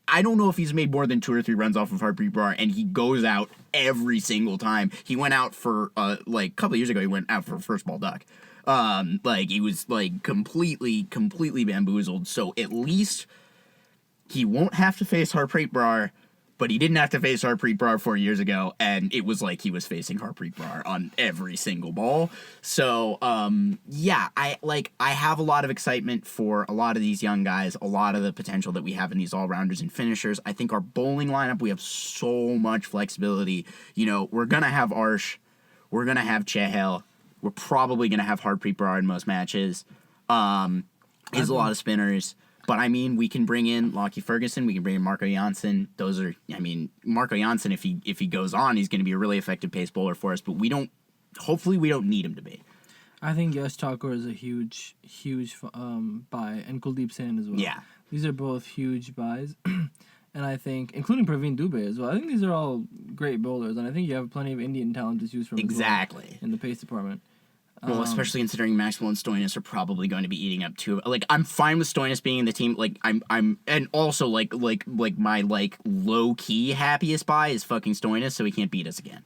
I don't know if he's made more than 2 or 3 runs off of Harpreet Brar, and he goes out every single time. He went out for, a couple of years ago, he went out for first ball duck. He was, completely bamboozled. So at least he won't have to face Harpreet Brar, but he didn't have to face Harpreet Brar 4 years ago, and it was like he was facing Harpreet Brar on every single ball. So, I have a lot of excitement for a lot of these young guys, a lot of the potential that we have in these all-rounders and finishers. I think our bowling lineup, we have so much flexibility. We're going to have Arsh, we're going to have Chahal, we're probably going to have Harpreet Brar in most matches. There's a lot of spinners. But, we can bring in Lockie Ferguson. We can bring in Marco Janssen. Marco Janssen, if he goes on, he's going to be a really effective pace bowler for us. But hopefully we don't need him to be. I think Yash Thakur is a huge buy, and Kuldeep Sen as well. Yeah. These are both huge buys. And I think, including Praveen Dubey as well, I think these are all great bowlers. And I think you have plenty of Indian talent to choose from exactly as well in the pace department. Well, especially considering Maxwell and Stoinis are probably going to be eating up too. I'm fine with Stoinis being in the team. And also my low key happiest buy is fucking Stoinis, so he can't beat us again.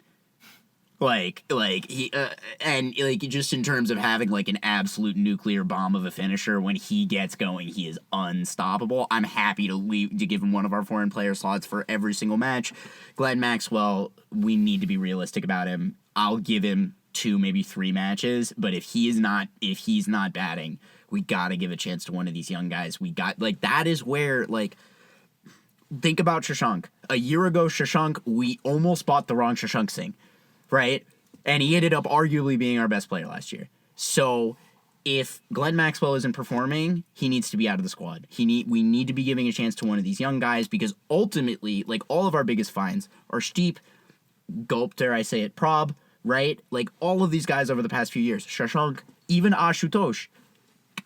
Just in terms of having an absolute nuclear bomb of a finisher, when he gets going, he is unstoppable. I'm happy to give him one of our foreign player slots for every single match. Glenn Maxwell, we need to be realistic about him. I'll give him 2, maybe 3 matches, but if he's not batting, we gotta give a chance to one of these young guys. That is where think about Shashank. A year ago, Shashank, we almost bought the wrong Shashank Singh, right? And he ended up arguably being our best player last year. So if Glenn Maxwell isn't performing, he needs to be out of the squad. We need to be giving a chance to one of these young guys, because ultimately, all of our biggest finds are Steep, Gulp, dare I say it, Prob, right? All of these guys over the past few years, Shashank, even Ashutosh,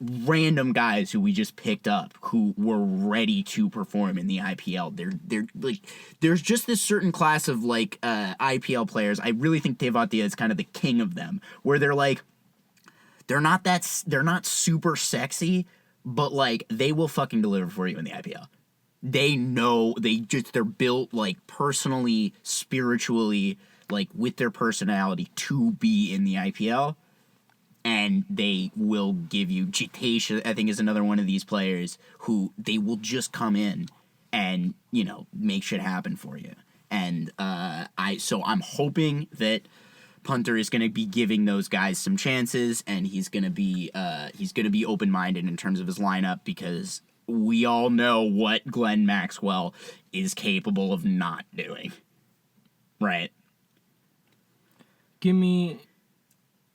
random guys who we just picked up who were ready to perform in the IPL. They're there's just this certain class of IPL players. I really think Tevatia is kind of the king of them, where they're not super sexy, but they will fucking deliver for you in the IPL. They know they're built personally, spiritually, with their personality to be in the IPL, and they will give you. Jitesh, I think, is another one of these players who they will just come in and, make shit happen for you. And I'm hoping that Punter is going to be giving those guys some chances, and he's going to be open-minded in terms of his lineup, because we all know what Glenn Maxwell is capable of not doing. Right? Give me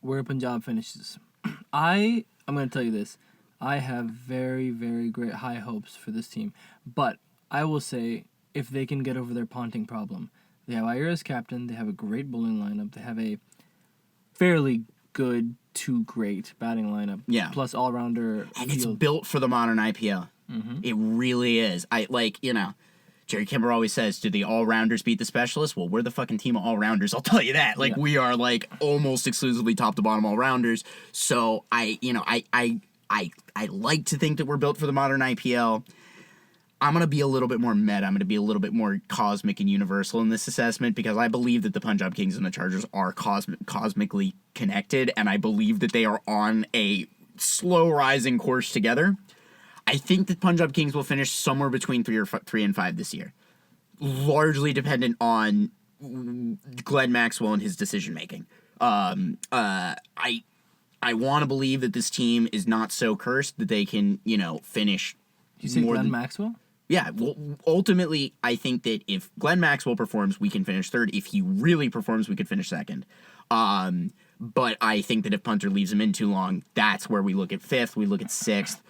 where Punjab finishes. I'm going to tell you this. I have very, very great high hopes for this team. But I will say, if they can get over their punting problem, they have Iyer as captain, they have a great bowling lineup, they have a fairly good to great batting lineup. Yeah. Plus all-rounder And field. it's built for the modern IPL. Mm-hmm. It really is. Jerry Kimber always says, do the all-rounders beat the specialists? Well, we're the fucking team of all-rounders, I'll tell you that. We are, almost exclusively top-to-bottom all-rounders. So, I like to think that we're built for the modern IPL. I'm going to be a little bit more meta. I'm going to be a little bit more cosmic and universal in this assessment, because I believe that the Punjab Kings and the Chargers are cosmically connected, and I believe that they are on a slow-rising course together. I think that Punjab Kings will finish somewhere between 3 and 5 this year, largely dependent on Glenn Maxwell and his decision making. I want to believe that this team is not so cursed that they can, finish. You say Glenn Maxwell? Yeah, well, ultimately, I think that if Glenn Maxwell performs, we can finish third. If he really performs, we could finish second. But I think that if Punter leaves him in too long, that's where we look at fifth, we look at sixth.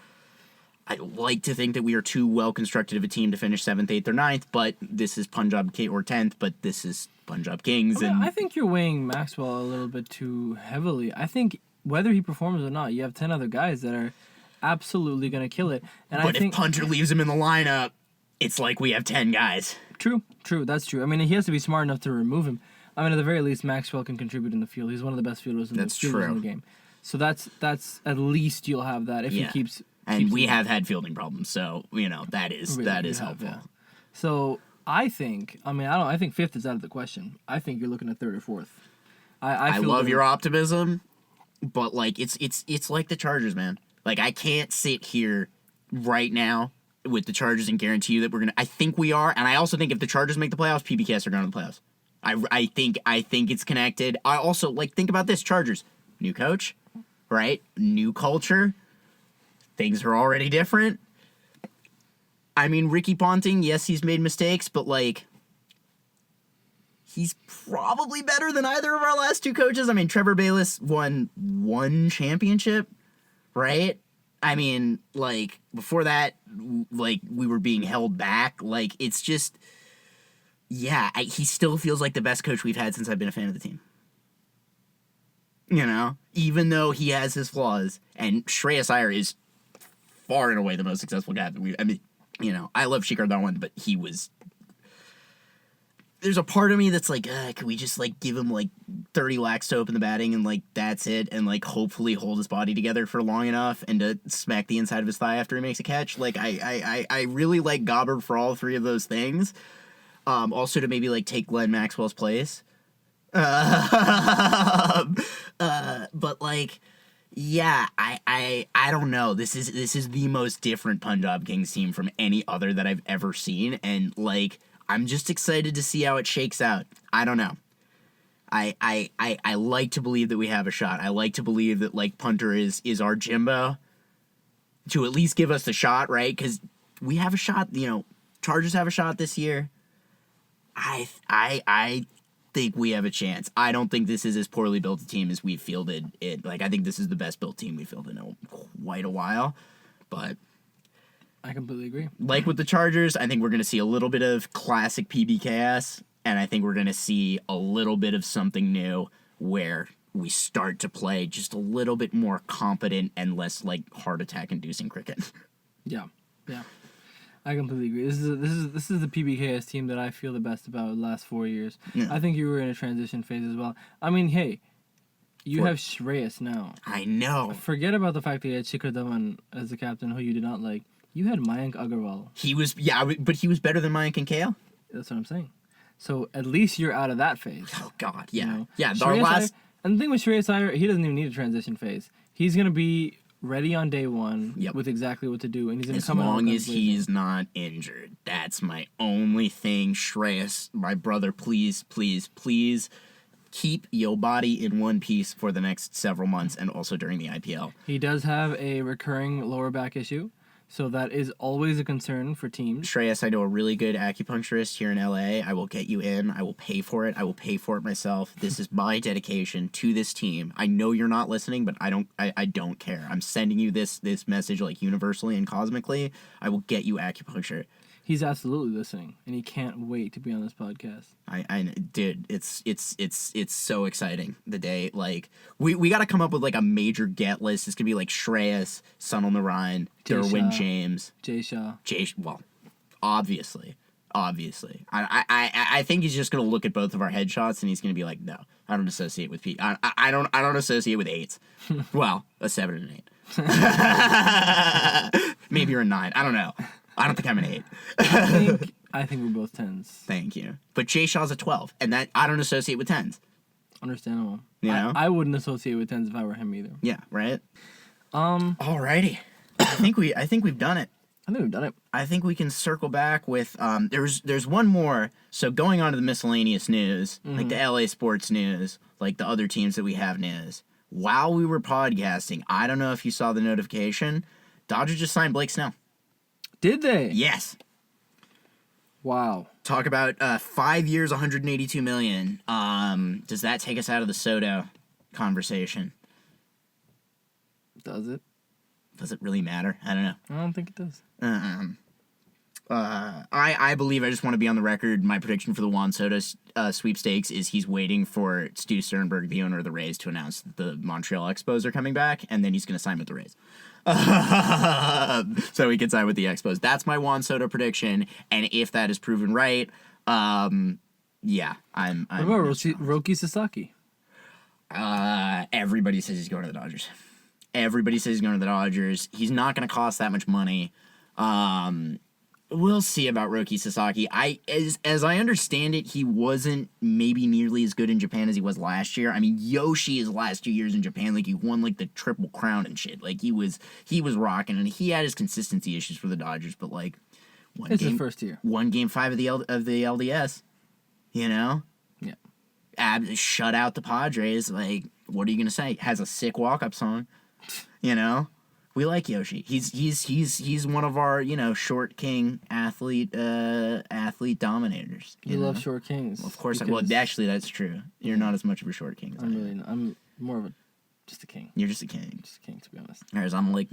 I like to think that we are too well-constructed of a team to finish 7th, 8th, or 9th, but this is Punjab or 10th, but this is Punjab Kings. I think you're weighing Maxwell a little bit too heavily. I think whether he performs or not, you have 10 other guys that are absolutely going to kill it. But if Punter leaves him in the lineup, it's like we have 10 guys. True, that's true. I mean, he has to be smart enough to remove him. I mean, at the very least, Maxwell can contribute in the field. He's one of the best fielders in the game. So that's at least you'll have that if he keeps. And we have had fielding problems, so that is helpful. Yeah. So I think fifth is out of the question. I think you're looking at third or fourth. I love your optimism, but it's like the Chargers, man. I can't sit here right now with the Chargers and guarantee you that we're gonna. I think we are, and I also think if the Chargers make the playoffs, PBKs are going to the playoffs. I think it's connected. I also think about this: Chargers, new coach, right? New culture. Things are already different. I mean, Ricky Ponting, yes, he's made mistakes, but he's probably better than either of our last two coaches. I mean, Trevor Bayless won one championship, right? I mean, before that, we were being held back. It's just, he still feels like the best coach we've had since I've been a fan of the team. Even though he has his flaws, and Shreyas Iyer is far and away the most successful guy that I love Shikhar Dhawan, but he was. There's a part of me that's can we just give him 30 lakhs to open the batting and that's it, and hopefully hold his body together for long enough and to smack the inside of his thigh after he makes a catch. I really like Gobber for all three of those things. Also to maybe take Glenn Maxwell's place. But I don't know. This is the most different Punjab Kings team from any other that I've ever seen, and I'm just excited to see how it shakes out. I don't know. I like to believe that we have a shot. I like to believe that Punter is our Jimbo to at least give us the shot, right? Because we have a shot. Chargers have a shot this year. I think we have a chance. I don't think this is as poorly built a team as we've fielded it. I think this is the best built team we've fielded in quite a while. But I completely agree. With the Chargers, I think we're going to see a little bit of classic PBKS, and I think we're going to see a little bit of something new where we start to play just a little bit more competent and less heart attack inducing cricket. Yeah. I completely agree. This is the PBKS team that I feel the best about the last 4 years. Yeah. I think you were in a transition phase as well. I mean, hey, you have Shreyas now. I know. Forget about the fact that you had Shikhar Dhawan as the captain, who you did not like. You had Mayank Agarwal. But he was better than Mayank and KL. That's what I'm saying. So at least you're out of that phase. Oh God, yeah, and the thing with Shreyas Iyer, he doesn't even need a transition phase. He's gonna be ready on day one with exactly what to do, and he's going to come out. As long as he's not injured. That's my only thing. Shreyas, my brother, please keep your body in one piece for the next several months and also during the IPL. He does have a recurring lower back issue, so that is always a concern for teams. Shreyas, I know a really good acupuncturist here in LA. I will get you in. I will pay for it. I will pay for it myself. This is my dedication to this team. I know you're not listening, but I don't care. I'm sending you this message universally and cosmically. I will get you acupuncture. He's absolutely listening, and he can't wait to be on this podcast. Dude, it's so exciting. The day, we got to come up with a major get list. It's gonna be Shreyas, Sun on the Rhine, Derwin James, Jay Shah. Well, obviously. I think he's just gonna look at both of our headshots and he's gonna be like, no, I don't associate with P. I don't associate with 8s. Well, a 7 and an 8. Maybe you're a 9. I don't know. I don't think I'm an 8. I think we're both 10s. Thank you. But Jay Shah's a 12, and that I don't associate with 10s. Understandable. I wouldn't associate with 10s if I were him either. Yeah, right? Alrighty. I think we've done it. I think we've done it. I think we can circle back with there's one more. So going on to the miscellaneous news, the LA sports news, the other teams that we have news. While we were podcasting, I don't know if you saw the notification, Dodgers just signed Blake Snell. Did they? Yes. Wow. Talk about 5 years, 182 million. Does that take us out of the Soto conversation? Does it? Does it really matter? I don't know. I don't think it does. I believe, I just want to be on the record, my prediction for the Juan Soto sweepstakes is he's waiting for Stu Sternberg, the owner of the Rays, to announce that the Montreal Expos are coming back, and then he's going to sign with the Rays. So he can sign with the Expos. That's my Juan Soto prediction, and if that is proven right, yeah, I'm what about Roki Sasaki? Everybody says he's going to the Dodgers. Everybody says he's going to the Dodgers. He's not going to cost that much money. We'll see about Roki Sasaki. As I understand it, he wasn't maybe nearly as good in Japan as he was last year. I mean, Yoshi his last 2 years in Japan, like he won like the Triple Crown and shit. Like he was rocking, and he had his consistency issues for the Dodgers, but like it's his first year. One game 5 of the LDS, you know? Yeah. Shut out the Padres. Like, what are you gonna say? Has a sick walk-up song, you know? We like Yoshi. He's one of our, you know, short king athlete dominators. You love short kings. Well, of course. Well, actually, that's true. You're not as much of a short king as I am. Really not. I'm more of just a king. You're just a king. Just a king, to be honest. Whereas I'm like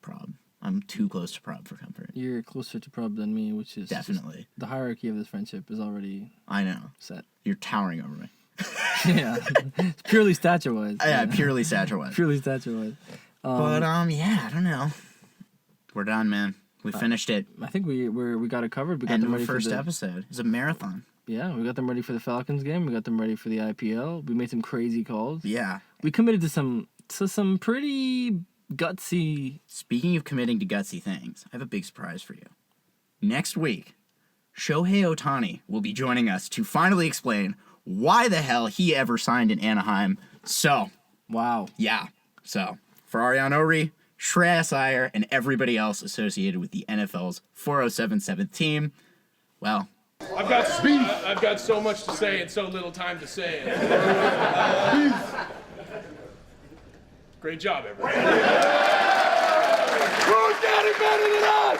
Prob. I'm too close to Prob for comfort. You're closer to Prob than me, which is definitely the hierarchy of this friendship is already. I know. Set. You're towering over me. Yeah, it's purely stature-wise. Yeah, purely stature-wise. Purely stature-wise. But yeah, I don't know. We're done, man. We finished it. I think we got it covered. We got End them of ready the first for episode. It's a marathon. Yeah, we got them ready for the Falcons game. We got them ready for the IPL. We made some crazy calls. Yeah. We committed to some pretty gutsy. Speaking of committing to gutsy things, I have a big surprise for you. Next week, Shohei Ohtani will be joining us to finally explain why the hell he ever signed in Anaheim. So, wow. Yeah. So, for Aryaan Ori, Shreyas Iyer, and everybody else associated with the NFL's 4077th team, well, I've got so much to say and so little time to say it. Great job, everybody. Who's got it better than us?